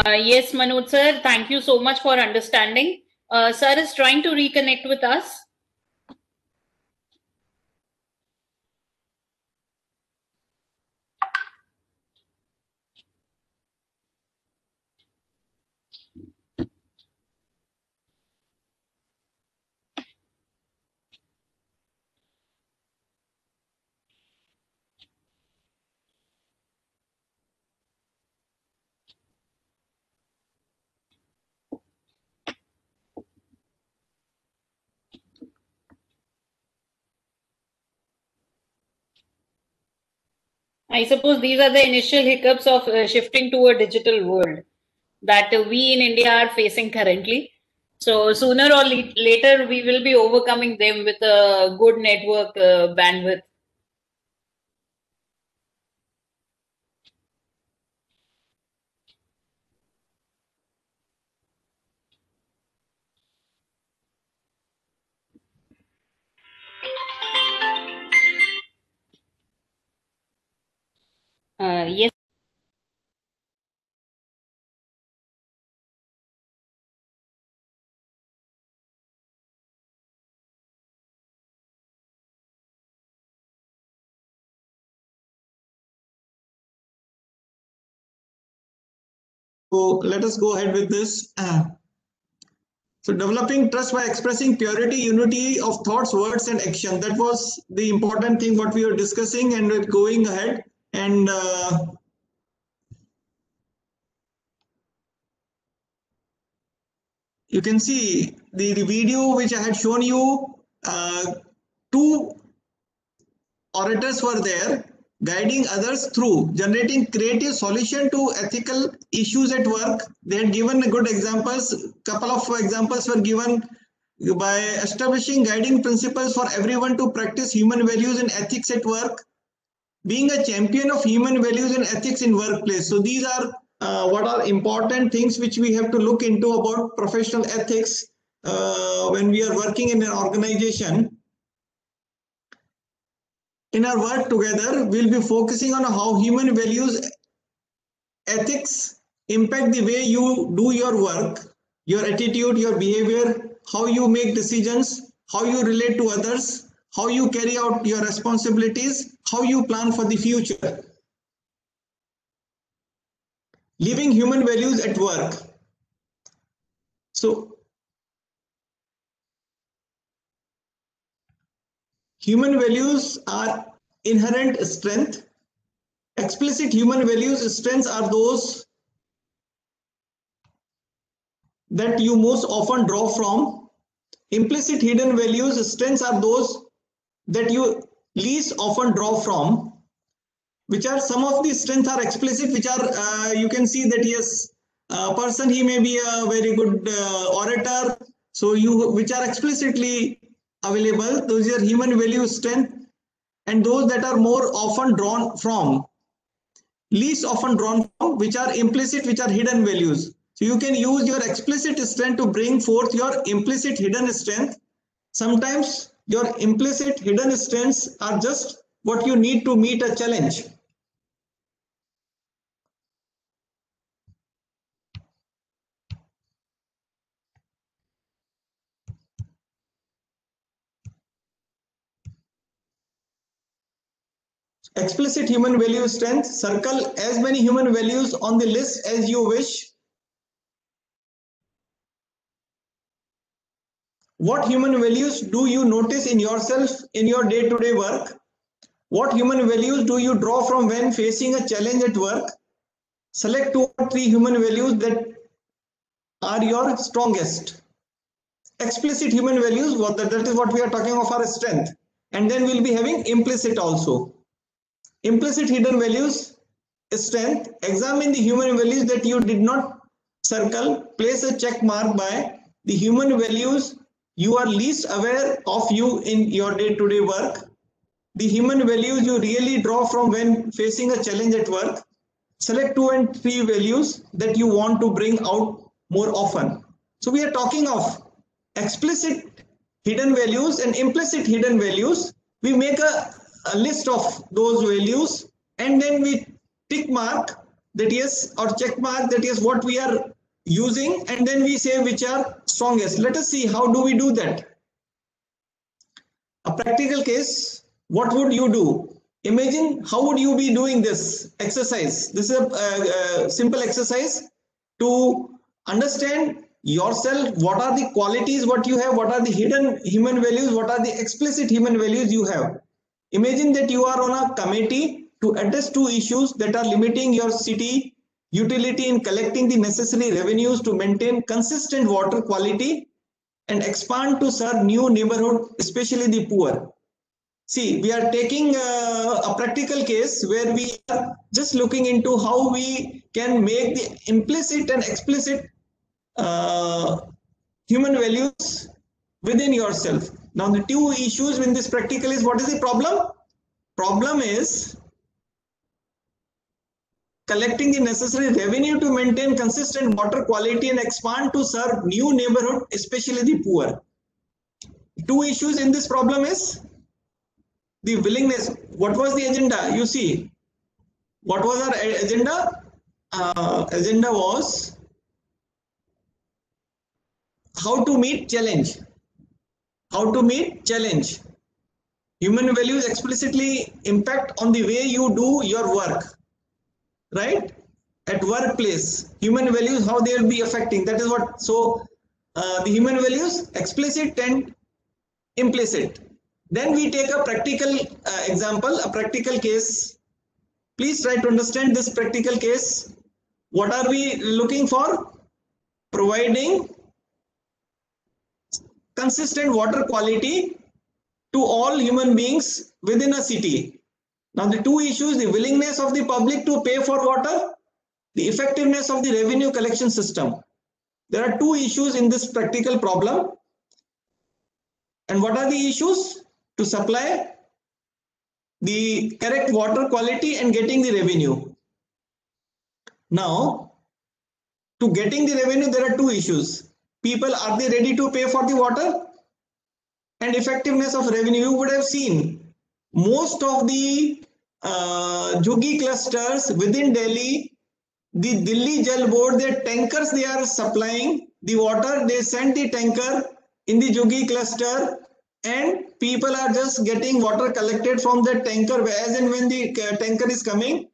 Yes, Manoj sir, thank you so much for understanding. Sir is trying to reconnect with us. I suppose these are the initial hiccups of shifting to a digital world that we in India are facing currently. So sooner or later, we will be overcoming them with a good network bandwidth. Yes.
So let us go ahead with this. So developing trust by expressing purity, unity of thoughts, words, and action. That was the important thing what we were discussing, and we're going ahead. And you can see the video which I had shown you. Two orators were there, guiding others through generating creative solution to ethical issues at work. They had given good examples. Couple of examples were given by establishing guiding principles for everyone to practice human values and ethics at work, being a champion of human values and ethics in workplace. So these are what are important things which we have to look into about professional ethics when we are working in an organization. In our work together, we'll be focusing on how human values, ethics impact the way you do your work, your attitude, your behavior, how you make decisions, how you relate to others, how you carry out your responsibilities, how you plan for the future. Living human values at work. So, human values are inherent strength. Explicit human values strengths are those that you most often draw from. Implicit hidden values strengths are those that you least often draw from. Which are some of the strengths are explicit, which are you can see that yes, a person, he may be a very good orator. So which are explicitly available, those are human value strength. and those that are more often drawn from, least often drawn from, which are implicit, which are hidden values. So you can use your explicit strength to bring forth your implicit hidden strength. Sometimes your implicit hidden strengths are just what you need to meet a challenge. Explicit human value strength, circle as many human values on the list as you wish. What human values do you notice in yourself in your day-to-day work? What human values do you draw from when facing a challenge at work? Select 2 or 3 human values that are your strongest. Explicit human values, that is what we are talking of our strength. And then we'll be having implicit also. Implicit hidden values, strength. Examine the human values that you did not circle. Place a check mark by the human values you are least aware of you in your day-to-day work. The human values you really draw from when facing a challenge at work. Select 2 and 3 values that you want to bring out more often. So we are talking of explicit hidden values and implicit hidden values. We make a list of those values and then we tick mark that yes, or check mark that yes, what we are using, and then we say which are strongest. Let us see how do we do that. A practical case, what would you do? Imagine how would you be doing this exercise. This is a simple exercise to understand yourself. What are the qualities what you have, what are the hidden human values, what are the explicit human values you have. Imagine that you are on a committee to address 2 issues that are limiting your city utility in collecting the necessary revenues to maintain consistent water quality and expand to serve new neighborhood, especially the poor. See, we are taking a practical case where we are just looking into how we can make the implicit and explicit human values within yourself. Now, the 2 issues in this practical is, what is the problem? Problem is collecting the necessary revenue to maintain consistent water quality and expand to serve new neighborhood, especially the poor. 2 issues in this problem is the willingness. What was the agenda? You see, what was our agenda? Agenda was how to meet challenge. How to meet challenge. Human values explicitly impact on the way you do your work, right? At workplace, human values, how they will be affecting. That is what. So the human values, explicit and implicit. Then we take a practical example, a practical case. Please try to understand this practical case. What are we looking for? Providing consistent water quality to all human beings within a city. Now the 2 issues, the willingness of the public to pay for water, the effectiveness of the revenue collection system. There are 2 issues in this practical problem. And what are the issues? To supply the correct water quality and getting the revenue. Now, to getting the revenue, there are 2 issues. People, are they ready to pay for the water? And effectiveness of revenue. You would have seen most of the Jhuggi clusters within Delhi, the Delhi Jal Board, their tankers they are supplying the water. They send the tanker in the Jhuggi cluster and people are just getting water collected from the tanker as and when the tanker is coming.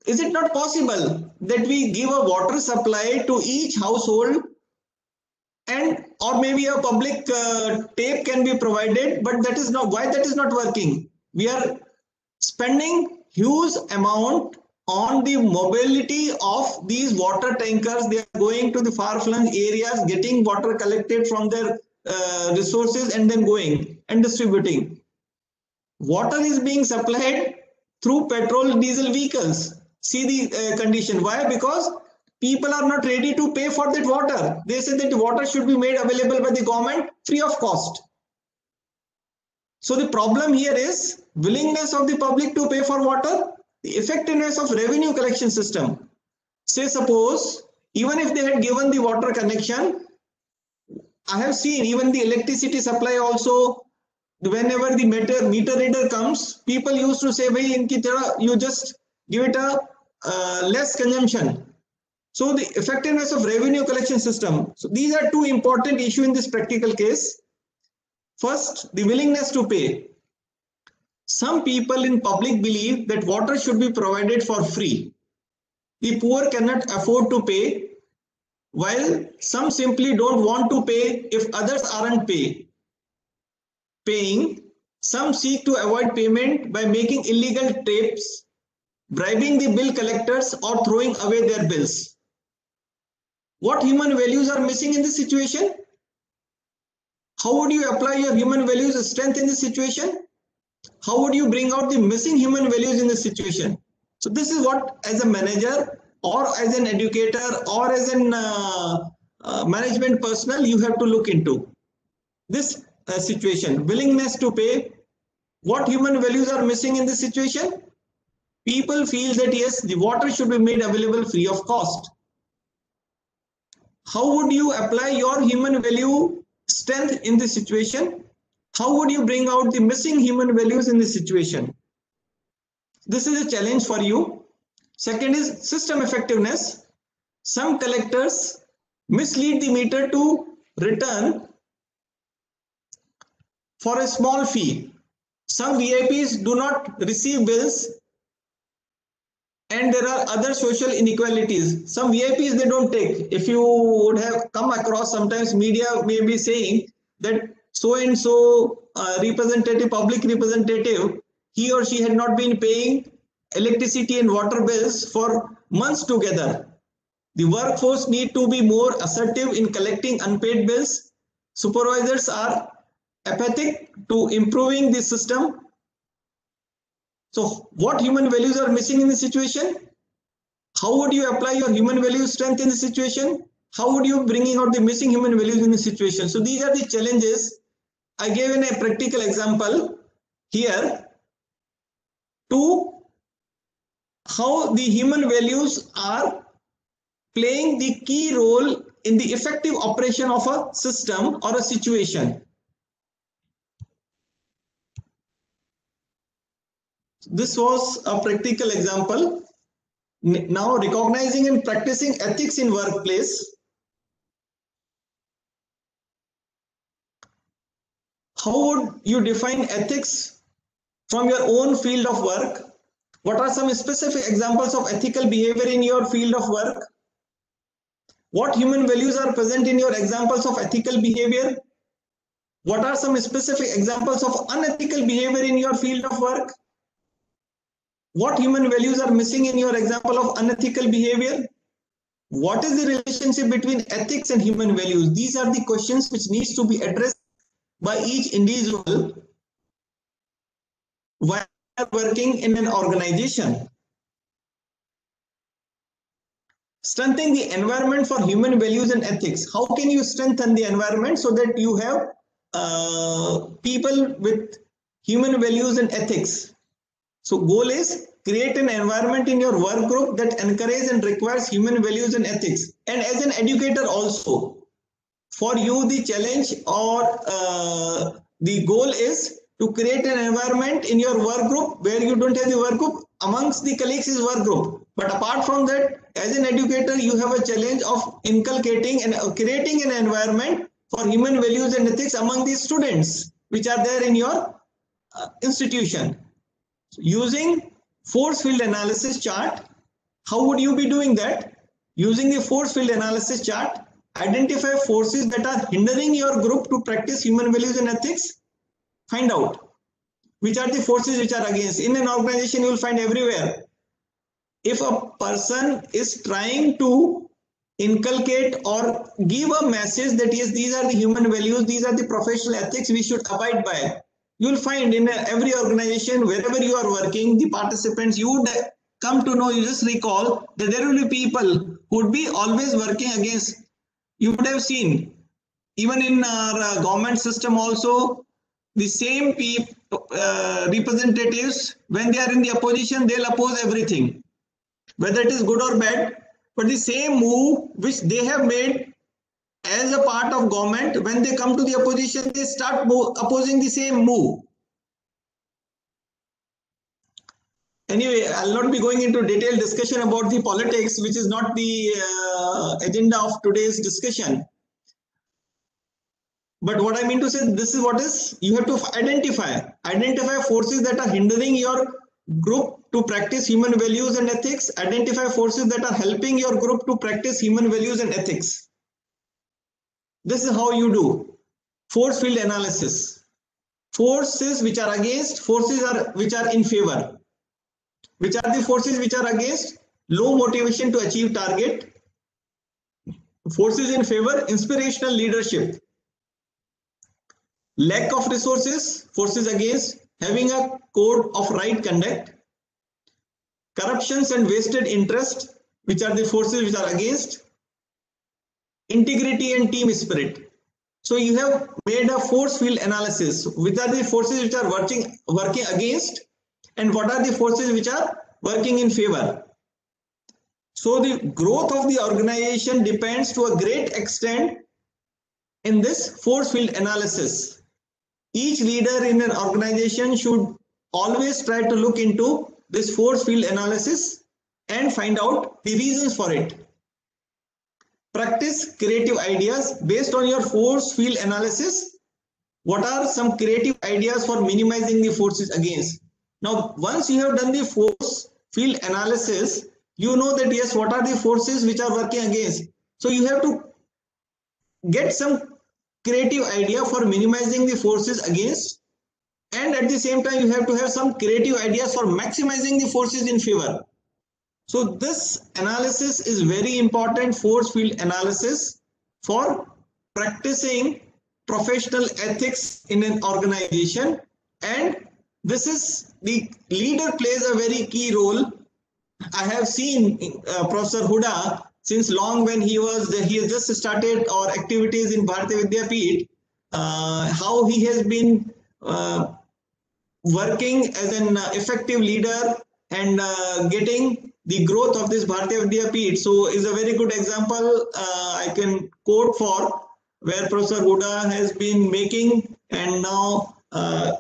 Is it not possible that we give a water supply to each household, and or maybe a public tape can be provided, but that is not why that is not working. We are spending huge amount on the mobility of these water tankers. They are going to the far-flung areas, getting water collected from their resources and then going and distributing. Water is being supplied through petrol diesel vehicles. See the condition. Why? Because people are not ready to pay for that water. They say that the water should be made available by the government free of cost. So the problem here is willingness of the public to pay for water, the effectiveness of revenue collection system. Say suppose, even if they had given the water connection, I have seen even the electricity supply also, whenever the meter reader comes, people used to say, you just give it a less consumption. So the effectiveness of revenue collection system. So these are two important issues in this practical case. First, the willingness to pay. Some people in public believe that water should be provided for free. The poor cannot afford to pay, while some simply don't want to pay if others aren't paying. Some seek to avoid payment by making illegal tips, bribing the bill collectors, or throwing away their bills. What human values are missing in this situation? How would you apply your human values strength in this situation? How would you bring out the missing human values in this situation? So this is what, as a manager or as an educator or as an management personnel, you have to look into this situation. Willingness to pay. What human values are missing in this situation? People feel that yes, the water should be made available free of cost. How would you apply your human value strength in this situation? How would you bring out the missing human values in this situation? This is a challenge for you. Second is system effectiveness. Some collectors mislead the meter to return for a small fee. Some VIPs do not receive bills, and there are other social inequalities. Some VIPs they don't take. If you would have come across, sometimes media may be saying that so and so representative, public representative, he or she had not been paying electricity and water bills for months together. The workforce need to be more assertive in collecting unpaid bills. Supervisors are apathic to improving the system. So what human values are missing in the situation? How would you apply your human value strength in the situation? How would you bring out the missing human values in the situation? So these are the challenges. I gave in a practical example here to how the human values are playing the key role in the effective operation of a system or a situation. This was a practical example. Now, recognizing and practicing ethics in workplace. How would you define ethics from your own field of work? What are some specific examples of ethical behavior in your field of work? What human values are present in your examples of ethical behavior? What are some specific examples of unethical behavior in your field of work? What human values are missing in your example of unethical behavior? What is the relationship between ethics and human values? These are the questions which needs to be addressed by each individual while working in an organization. Strengthening the environment for human values and ethics. How can you strengthen the environment so that you have people with human values and ethics? So goal is create an environment in your work group that encourages and requires human values and ethics. And as an educator also, for you the challenge or the goal is to create an environment in your work group where you don't have the work group, amongst the colleagues is work group. But apart from that, as an educator, you have a challenge of inculcating and creating an environment for human values and ethics among the students which are there in your institution. Using force field analysis chart, how would you be doing that? Using the force field analysis chart, identify forces that are hindering your group to practice human values and ethics. Find out which are the forces which are against. In an organization, you will find everywhere. If a person is trying to inculcate or give a message that yes, these are the human values, these are the professional ethics we should abide by, you will find in every organization, wherever you are working, the participants, you would come to know, you just recall that there will be people who would be always working against. You would have seen, even in our government system also, the same representatives, when they are in the opposition, they'll oppose everything, whether it is good or bad. But the same move which they have made as a part of government, when they come to the opposition, they start opposing the same move. Anyway, I'll not be going into detailed discussion about the politics, which is not the agenda of today's discussion. But what I mean to say, this is what is, you have to identify forces that are hindering your group to practice human values and ethics, identify forces that are helping your group to practice human values and ethics. This is how you do force field analysis. Forces which are against, forces which are in favor. Which are the forces which are against? Low motivation to achieve target. Forces in favor, inspirational leadership. Lack of resources, forces against, having a code of right conduct. Corruptions and wasted interest, which are the forces which are against. Integrity and team spirit. So you have made a force field analysis. Which are the forces which are working against, and what are the forces which are working in favor. So the growth of the organization depends to a great extent in this force field analysis. Each leader in an organization should always try to look into this force field analysis and find out the reasons for it. Practice creative ideas based on your force field analysis. What are some creative ideas for minimizing the forces against? Now, once you have done the force field analysis, you know that yes, what are the forces which are working against. So you have to get some creative idea for minimizing the forces against, and at the same time you have to have some creative ideas for maximizing the forces in favor. So this analysis is very important, force field analysis, for practicing professional ethics in an organization. And this is, the leader plays a very key role. I have seen Professor Huda since long, when he has just started our activities in Bharatiya Vidyapeeth, how he has been working as an effective leader and getting the growth of this Bharatiya Vidyapeeth. So is a very good example I can quote for, where Professor Huda has been making and now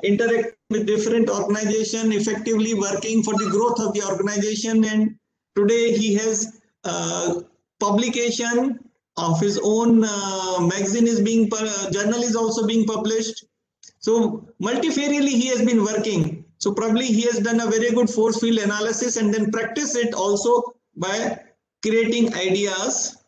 interact with different organizations, effectively working for the growth of the organization. And today he has publication of his own magazine is being, journal is also being published. So multifarially he has been working. So probably he has done a very good force field analysis and then practice it also by creating ideas.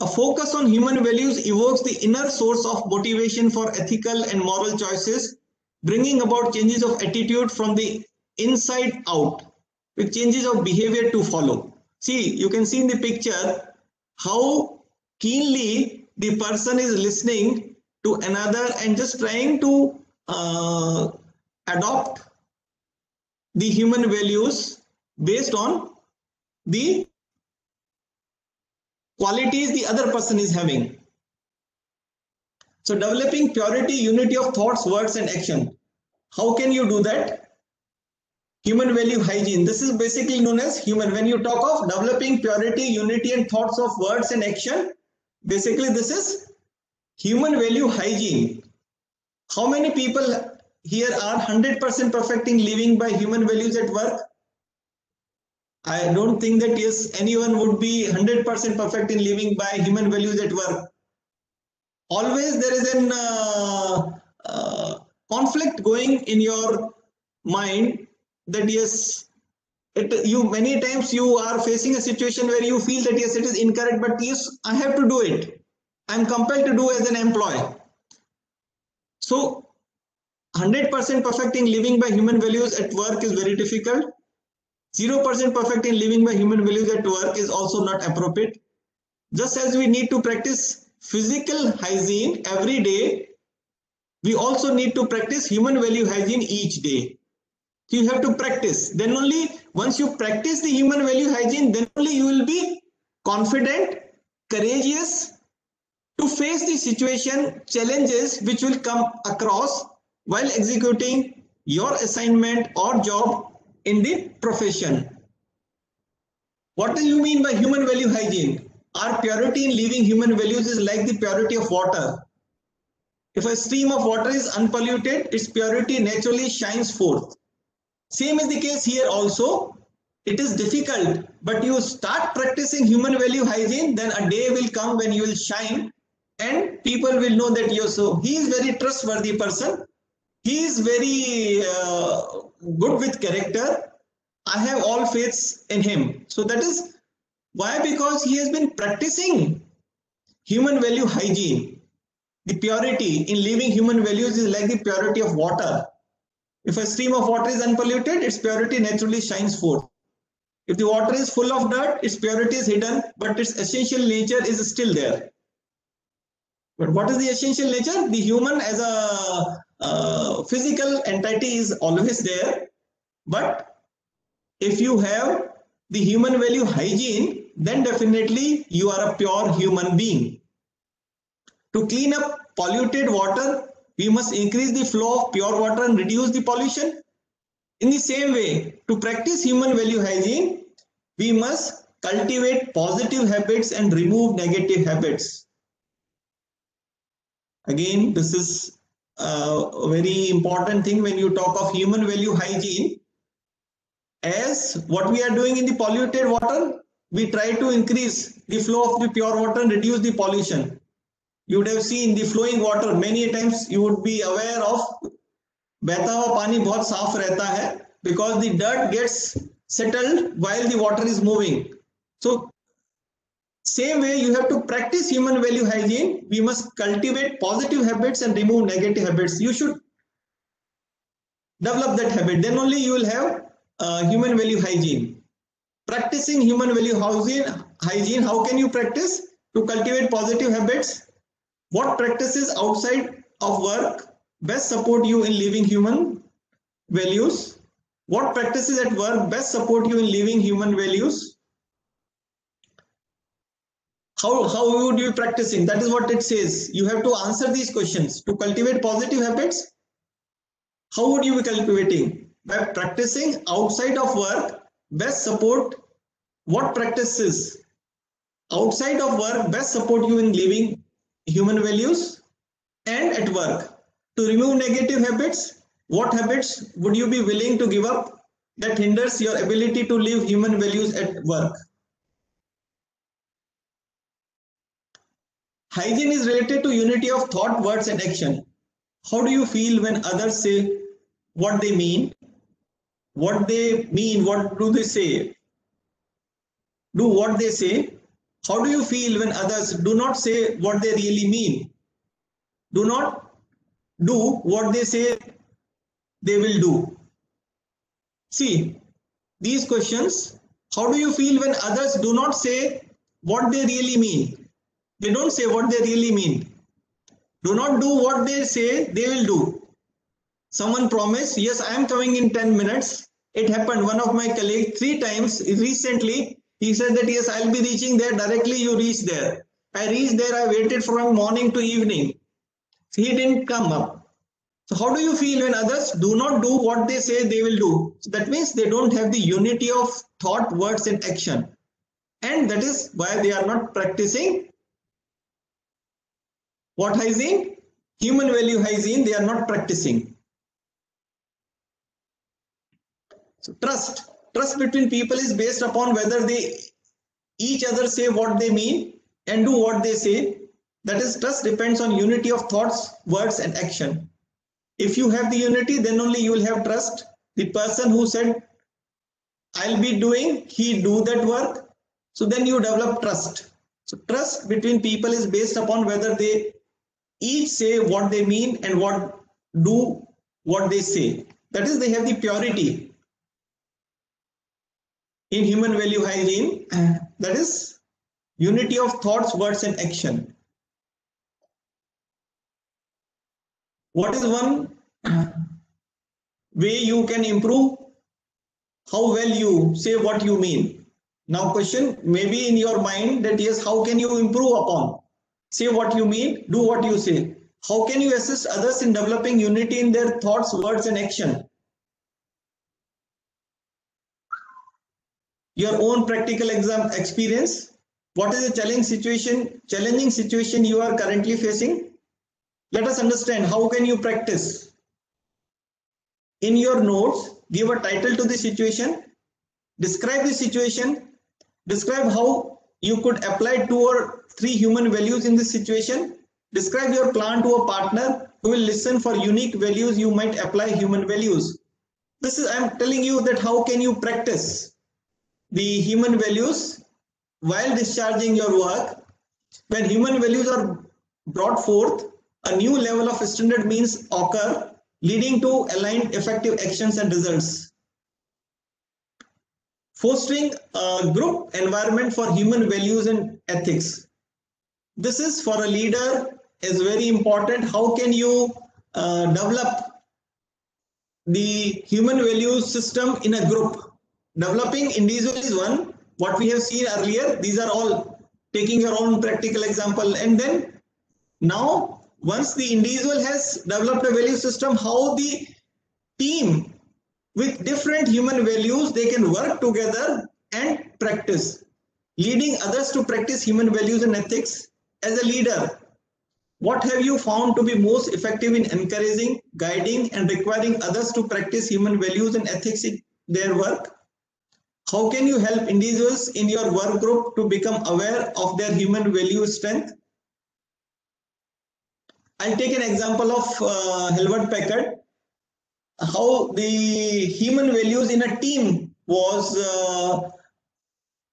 A focus on human values evokes the inner source of motivation for ethical and moral choices, bringing about changes of attitude from the inside out, with changes of behavior to follow. See, you can see in the picture how keenly the person is listening to another and just trying to adopt the human values based on the qualities the other person is having. So developing purity, unity of thoughts, words and action. How can you do that? Human value hygiene. This is basically known as human. When you talk of developing purity, unity and thoughts of words and action, basically this is human value hygiene. How many people here are 100% perfecting living by human values at work? I don't think that yes, anyone would be 100% perfect in living by human values at work. Always there is an conflict going in your mind that yes, many times you are facing a situation where you feel that yes, it is incorrect, but yes, I have to do it. I am compelled to do as an employee. So 100% perfect in living by human values at work is very difficult. 0% perfect in living by human values at work is also not appropriate. Just as we need to practice physical hygiene every day, we also need to practice human value hygiene each day. So you have to practice. Then only once you practice the human value hygiene, then only you will be confident, courageous to face the situation, challenges which will come across while executing your assignment or job in the profession. What do you mean by human value hygiene? Our purity in living human values is like the purity of water. If a stream of water is unpolluted, its purity naturally shines forth. Same is the case here also. It is difficult, but you start practicing human value hygiene, then a day will come when you will shine and people will know that you're so. He is very trustworthy person. He is very good with character. I have all faiths in him. So that is why, because he has been practicing human value hygiene. The purity in living human values is like the purity of water. If a stream of water is unpolluted, its purity naturally shines forth. If the water is full of dirt, its purity is hidden, but its essential nature is still there. But what is the essential nature? The human as a physical entity is always there. But if you have the human value hygiene, then definitely you are a pure human being. To clean up polluted water, we must increase the flow of pure water and reduce the pollution. In the same way, to practice human value hygiene, we must cultivate positive habits and remove negative habits. Again, this is a very important thing when you talk of human value hygiene. As what we are doing in the polluted water, we try to increase the flow of the pure water and reduce the pollution. You would have seen the flowing water, many times you would be aware of बहता हुआ पानी बहुत साफ रहता है because the dirt gets settled while the water is moving. So same way you have to practice human value hygiene. We must cultivate positive habits and remove negative habits. You should develop that habit. Then only you will have human value hygiene. Practicing human value hygiene, how can you practice? To cultivate positive habits. What practices outside of work best support you in living human values? What practices at work best support you in living human values? How would you be practicing? That is what it says. You have to answer these questions. To cultivate positive habits, how would you be cultivating? By practicing outside of work best support. What practices outside of work best support you in living human values? And at work, to remove negative habits, what habits would you be willing to give up that hinders your ability to live human values at work? Hygiene is related to unity of thought, words and action. How do you feel when others say what they mean? What they mean, what do they say? Do what they say. How do you feel when others do not say what they really mean? Do not do what they say they will do. See, these questions, how do you feel when others do not say what they really mean? They don't say what they really mean. Do not do what they say they will do. Someone promised, yes, I am coming in 10 minutes. It happened. One of my colleagues 3 times recently, he said that yes, I'll be reaching there. Directly you reach there. I reached there. I waited from morning to evening. He didn't come up. So how do you feel when others do not do what they say they will do? So that means they don't have the unity of thought, words and action. And that is why they are not practicing what hygiene? Human value hygiene, they are not practicing. So trust between people is based upon whether they each other say what they mean and do what they say. That is, trust depends on unity of thoughts, words and action. If you have the unity, then only you will have trust. The person who said I'll be doing, he do that work. So then you develop trust. So trust between people is based upon whether they each say what they mean and what do what they say. That is, they have the purity in human value hygiene. That is unity of thoughts, words and action. What is one way you can improve how well you say what you mean? Now question may be in your mind that yes, how can you improve upon? Say what you mean, do what you say. How can you assist others in developing unity in their thoughts, words, and action? Your own practical experience. What is the challenging situation you are currently facing? Let us understand how can you practice. In your notes, give a title to the situation, describe the situation, describe how you could apply 2 or 3 human values in this situation, describe your plan to a partner who will listen for unique values you might apply human values. This is, I'm telling you that how can you practice the human values while discharging your work. When human values are brought forth, a new level of standard means occur, leading to aligned effective actions and results. Fostering a group environment for human values and ethics. This is for a leader is very important. How can you develop the human values system in a group? Developing individual is one, what we have seen earlier. These are all taking your own practical example. And then now, once the individual has developed a value system, how the team with different human values, they can work together and practice. Leading others to practice human values and ethics. As a leader, what have you found to be most effective in encouraging, guiding, and requiring others to practice human values and ethics in their work? How can you help individuals in your work group to become aware of their human value strength? I'll take an example of Hewlett-Packard, how the human values in a team was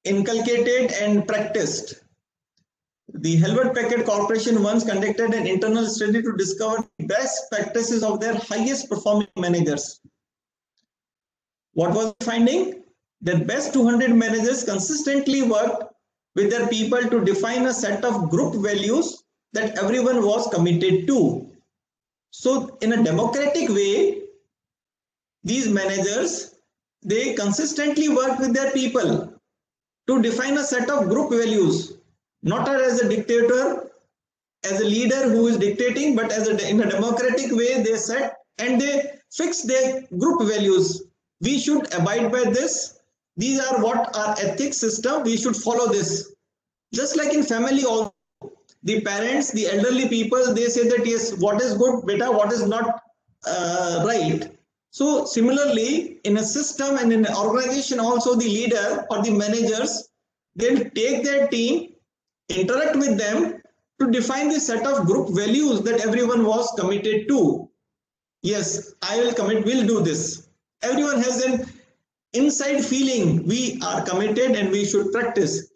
inculcated and practiced. The Hewlett-Packard Corporation once conducted an internal study to discover the best practices of their highest performing managers. What was the finding? That best 200 managers consistently worked with their people to define a set of group values that everyone was committed to. So in a democratic way, these managers, they consistently work with their people to define a set of group values, not as a dictator, as a leader who is dictating, but as in a democratic way they set and they fix their group values. We should abide by this. These are what our ethics system, we should follow this. Just like in family also, the parents, the elderly people, they say that yes, what is good, beta, what is not right. So similarly, in a system and in an organization also, the leader or the managers, they'll take their team, interact with them to define the set of group values that everyone was committed to. Yes, I will commit, we'll do this. Everyone has an inside feeling, we are committed and we should practice.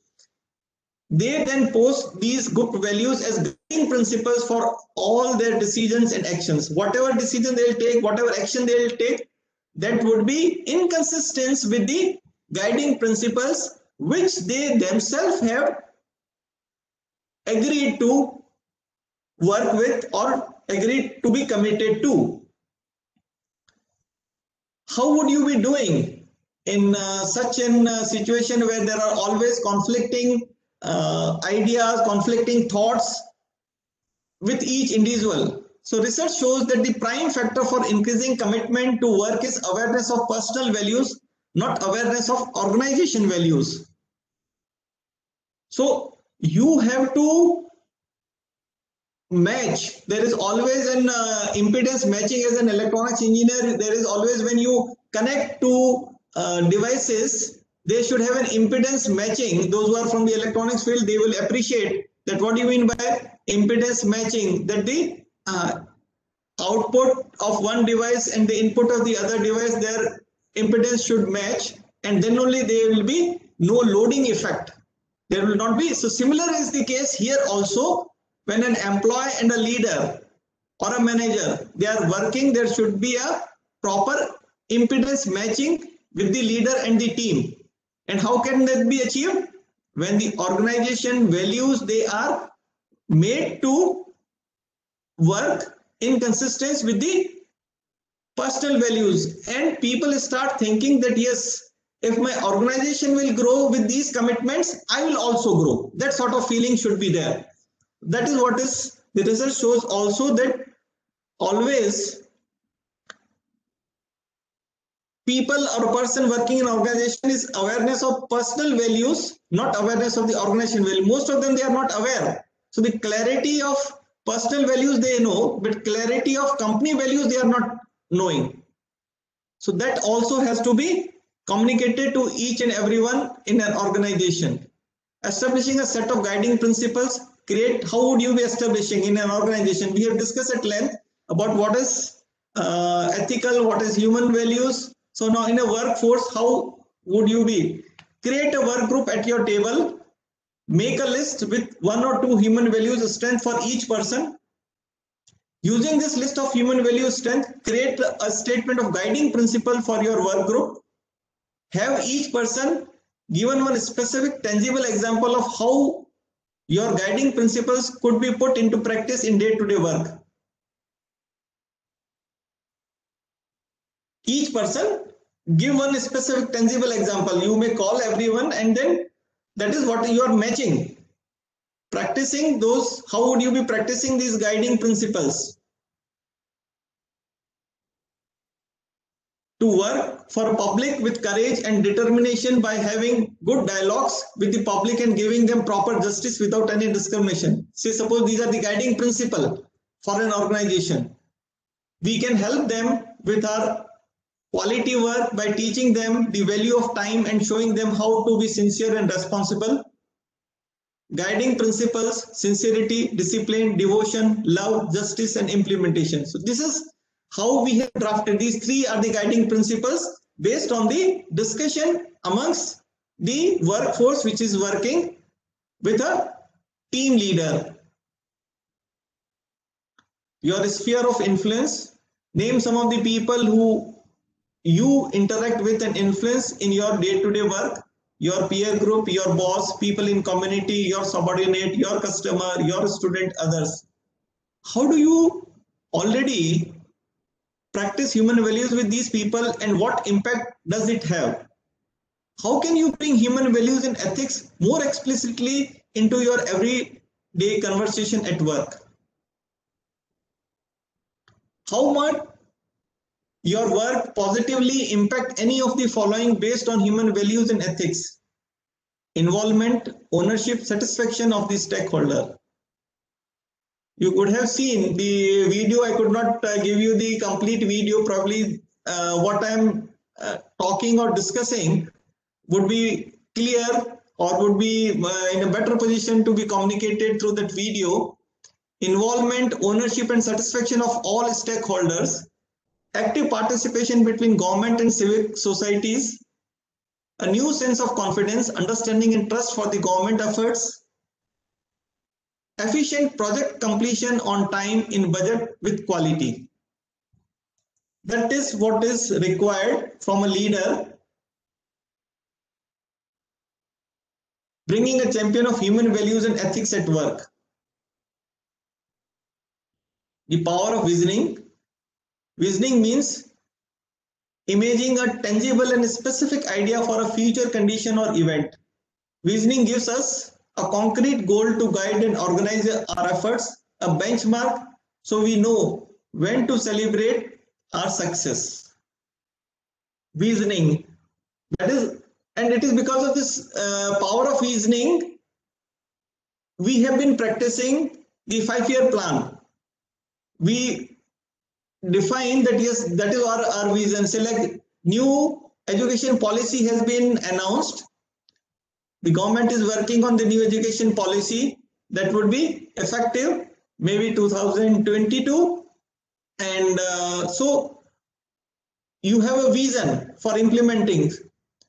They then post these group values as guiding principles for all their decisions and actions. Whatever decision they'll take, whatever action they'll take, that would be in consistence with the guiding principles which they themselves have agreed to work with or agreed to be committed to. How would you be doing in such a situation where there are always conflicting ideas, conflicting thoughts with each individual? So research shows that the prime factor for increasing commitment to work is awareness of personal values, not awareness of organization values. So you have to match. There is always an impedance matching. As an electronics engineer, there is always, when you connect to devices, they should have an impedance matching. Those who are from the electronics field, they will appreciate that. What do you mean by impedance matching? That the output of one device and the input of the other device, their impedance should match, and then only there will be no loading effect. There will not be. So similar is the case here also. When an employee and a leader or a manager, they are working, there should be a proper impedance matching with the leader and the team. And how can that be achieved? When the organization values, they are made to work in consistency with the personal values, and people start thinking that yes, if my organization will grow with these commitments, I will also grow. That sort of feeling should be there. That is what is the research shows also, that always people or a person working in organization is awareness of personal values, not awareness of the organization value. Most of them, they are not aware. So the clarity of personal values they know, but clarity of company values they are not knowing. So that also has to be communicated to each and everyone in an organization. Establishing a set of guiding principles, how would you be establishing in an organization? We have discussed at length about what is ethical, what is human values. So now in a workforce, how would you be? Create a work group at your table, make a list with 1 or 2 human values strength for each person. Using this list of human value strength, create a statement of guiding principle for your work group. Have each person given one specific tangible example of how your guiding principles could be put into practice in day-to-day work. Each person give one specific tangible example. You may call everyone, and then that is what you are matching. Practicing those, how would you be practicing these guiding principles? To work for public with courage and determination by having good dialogues with the public and giving them proper justice without any discrimination. Say suppose these are the guiding principle for an organization. We can help them with our quality work by teaching them the value of time and showing them how to be sincere and responsible. Guiding principles: sincerity, discipline, devotion, love, justice, and implementation. So this is how we have drafted. These 3 are the guiding principles based on the discussion amongst the workforce which is working with a team leader. Your sphere of influence. Name some of the people who you interact with and influence in your day-to-day work. Your peer group, your boss, people in community, your subordinate, your customer, your student, others. How do you already practice human values with these people, and what impact does it have? How can you bring human values and ethics more explicitly into your everyday conversation at work? How might your work positively impact any of the following based on human values and ethics? Involvement, ownership, satisfaction of the stakeholder. You could have seen the video. I could not give you the complete video. Probably what I'm talking or discussing would be clear or would be in a better position to be communicated through that video. Involvement, ownership, and satisfaction of all stakeholders. Active participation between government and civic societies. A new sense of confidence, understanding, and trust for the government efforts. Efficient project completion on time, in budget, with quality. That is what is required from a leader. Bringing a champion of human values and ethics at work. The power of visioning. Visioning means imaging a tangible and specific idea for a future condition or event. Visioning gives us a concrete goal to guide and organize our efforts, a benchmark so we know when to celebrate our success. Visioning, that is, and it is because of this power of visioning we have been practicing the 5-year plan. We define that, yes, that is our vision. Say like new education policy has been announced. The government is working on the new education policy that would be effective maybe 2022, and so you have a vision for implementing.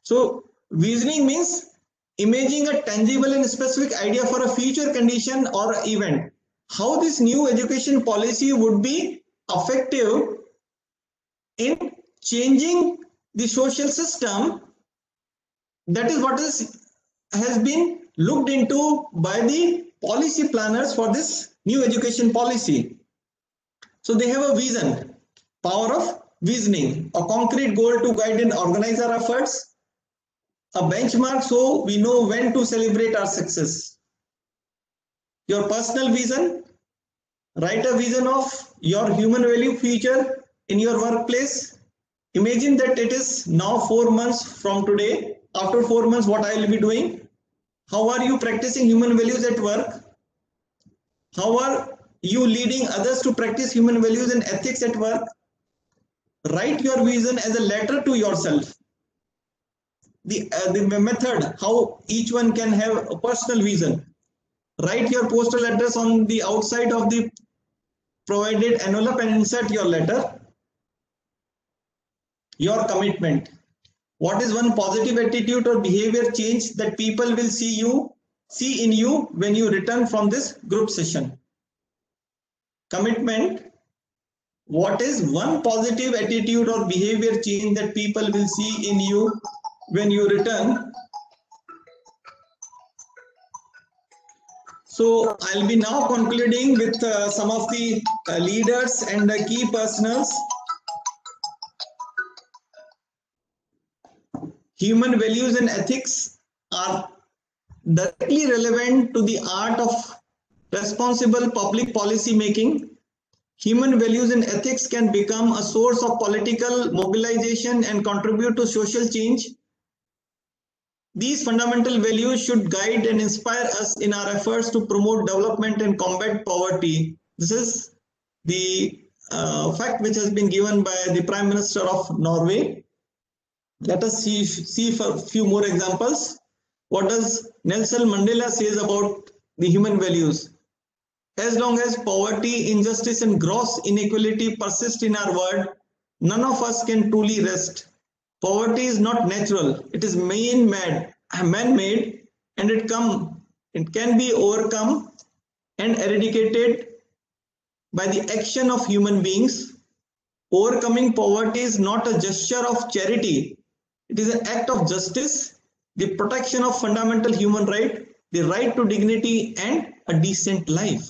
So visioning means imaging a tangible and specific idea for a future condition or event. How this new education policy would be effective in changing the social system. That is what has been looked into by the policy planners for this new education policy. So they have a vision, power of visioning, a concrete goal to guide and organize our efforts, a benchmark so we know when to celebrate our success. your personal vision. Write a vision of your human value future in your workplace. Imagine that it is now 4 months from today. After 4 months, what I will be doing? How are you practicing human values at work? How are you leading others to practice human values and ethics at work? Write your vision as a letter to yourself. The method, how each one can have a personal vision. Write your postal address on the outside of the provided envelope and insert your letter. Your commitment. What is one positive attitude or behavior change that people will see in you when you return from this group session? Commitment. What is one positive attitude or behavior change that people will see in you when you return? So I'll be now concluding with some of the leaders and the key personals. Human values and ethics are directly relevant to the art of responsible public policy making. Human values and ethics can become a source of political mobilization and contribute to social change. These fundamental values should guide and inspire us in our efforts to promote development and combat poverty. This is the fact which has been given by the Prime Minister of Norway. Let us see for a few more examples. What does Nelson Mandela says about the human values? As long as poverty, injustice, and gross inequality persist in our world, none of us can truly rest. Poverty is not natural; it is man-made, and it can be overcome and eradicated by the action of human beings. Overcoming poverty is not a gesture of charity; it is an act of justice, the protection of fundamental human right, the right to dignity and a decent life.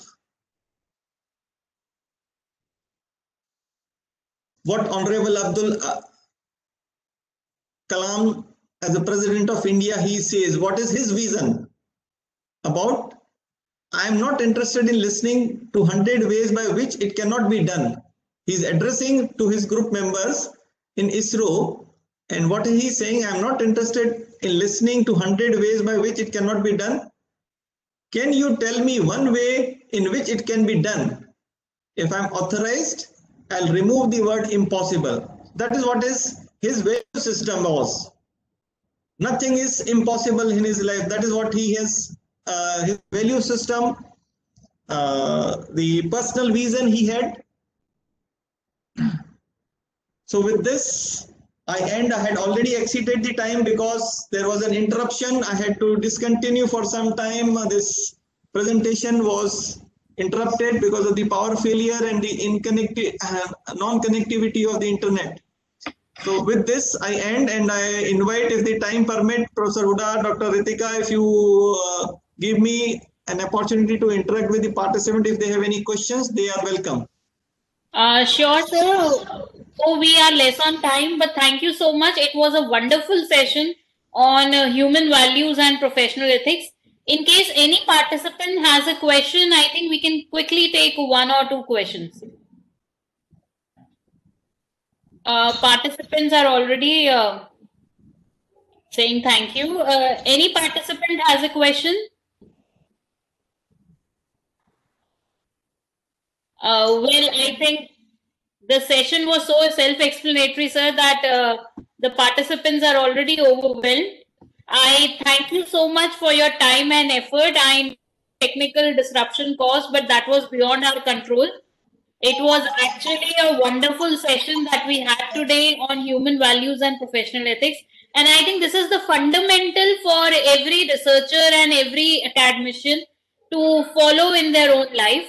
What Honorable Abdul Kalam, as the President of India, he says, what is his vision about? I am not interested in listening to 100 ways by which it cannot be done. He is addressing to his group members in ISRO, and what he is saying, I am not interested in listening to 100 ways by which it cannot be done. Can you tell me one way in which it can be done? If I am authorized, I'll remove the word impossible. That is what his value system was. Nothing is impossible in his life. That is what he has, his value system, the personal vision he had. So with this, I had already exceeded the time because there was an interruption. I had to discontinue for some time. This presentation was interrupted because of the power failure and the non-connectivity of the internet. So with this, I end and I invite, if the time permit, Professor Huda, Dr. Ritika, if you give me an opportunity to interact with the participant, if they have any questions, they are welcome.
Sure, sir. So we are less on time, but thank you so much. It was a wonderful session on human values and professional ethics. In case any participant has a question, I think we can quickly take 1 or 2 questions. Participants are already saying thank you. Any participant has a question? Well, I think the session was so self-explanatory, sir, that the participants are already overwhelmed. I thank you so much for your time and effort. I know technical disruption caused, but that was beyond our control. It was actually a wonderful session that we had today on human values and professional ethics. And I think this is the fundamental for every researcher and every academician to follow in their own life.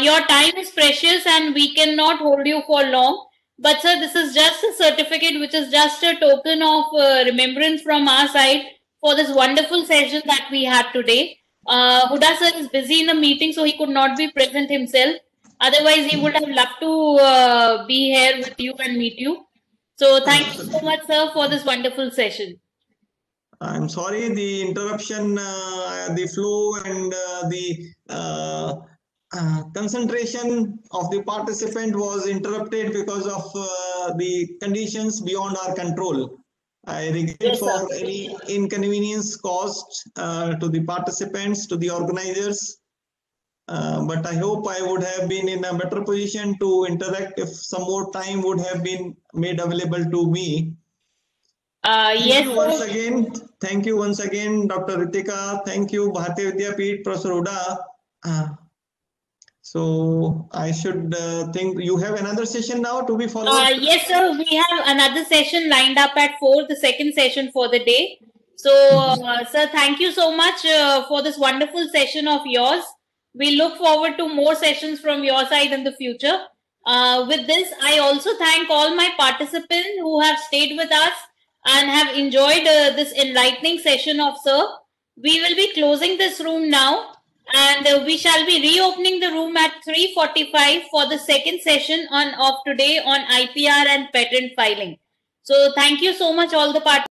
Your time is precious and we cannot hold you for long. But sir, this is just a certificate which is just a token of remembrance from our side for this wonderful session that we had today. Huda sir is busy in the meeting, so he could not be present himself. Otherwise, he would have loved to be here with you and meet you. So thank you so much, sir, for this wonderful session.
I'm sorry, the interruption, the flow and the concentration of the participant was interrupted because of the conditions beyond our control. I regret for any inconvenience caused to the participants, to the organizers. But I hope I would have been in a better position to interact if some more time would have been made available to me. Thank you once again, Dr. Ritika. Thank you, Bharatiya Vidyapeeth, Professor Huda. So I should think you have another session now to be followed.
Yes, sir. We have another session lined up at 4, the second session for the day. So, sir, thank you so much for this wonderful session of yours. We look forward to more sessions from your side in the future. With this, I also thank all my participants who have stayed with us and have enjoyed this enlightening session of sir. We will be closing this room now, and we shall be reopening the room at 3:45 for the second session of today on IPR and patent filing. So thank you so much all the participants.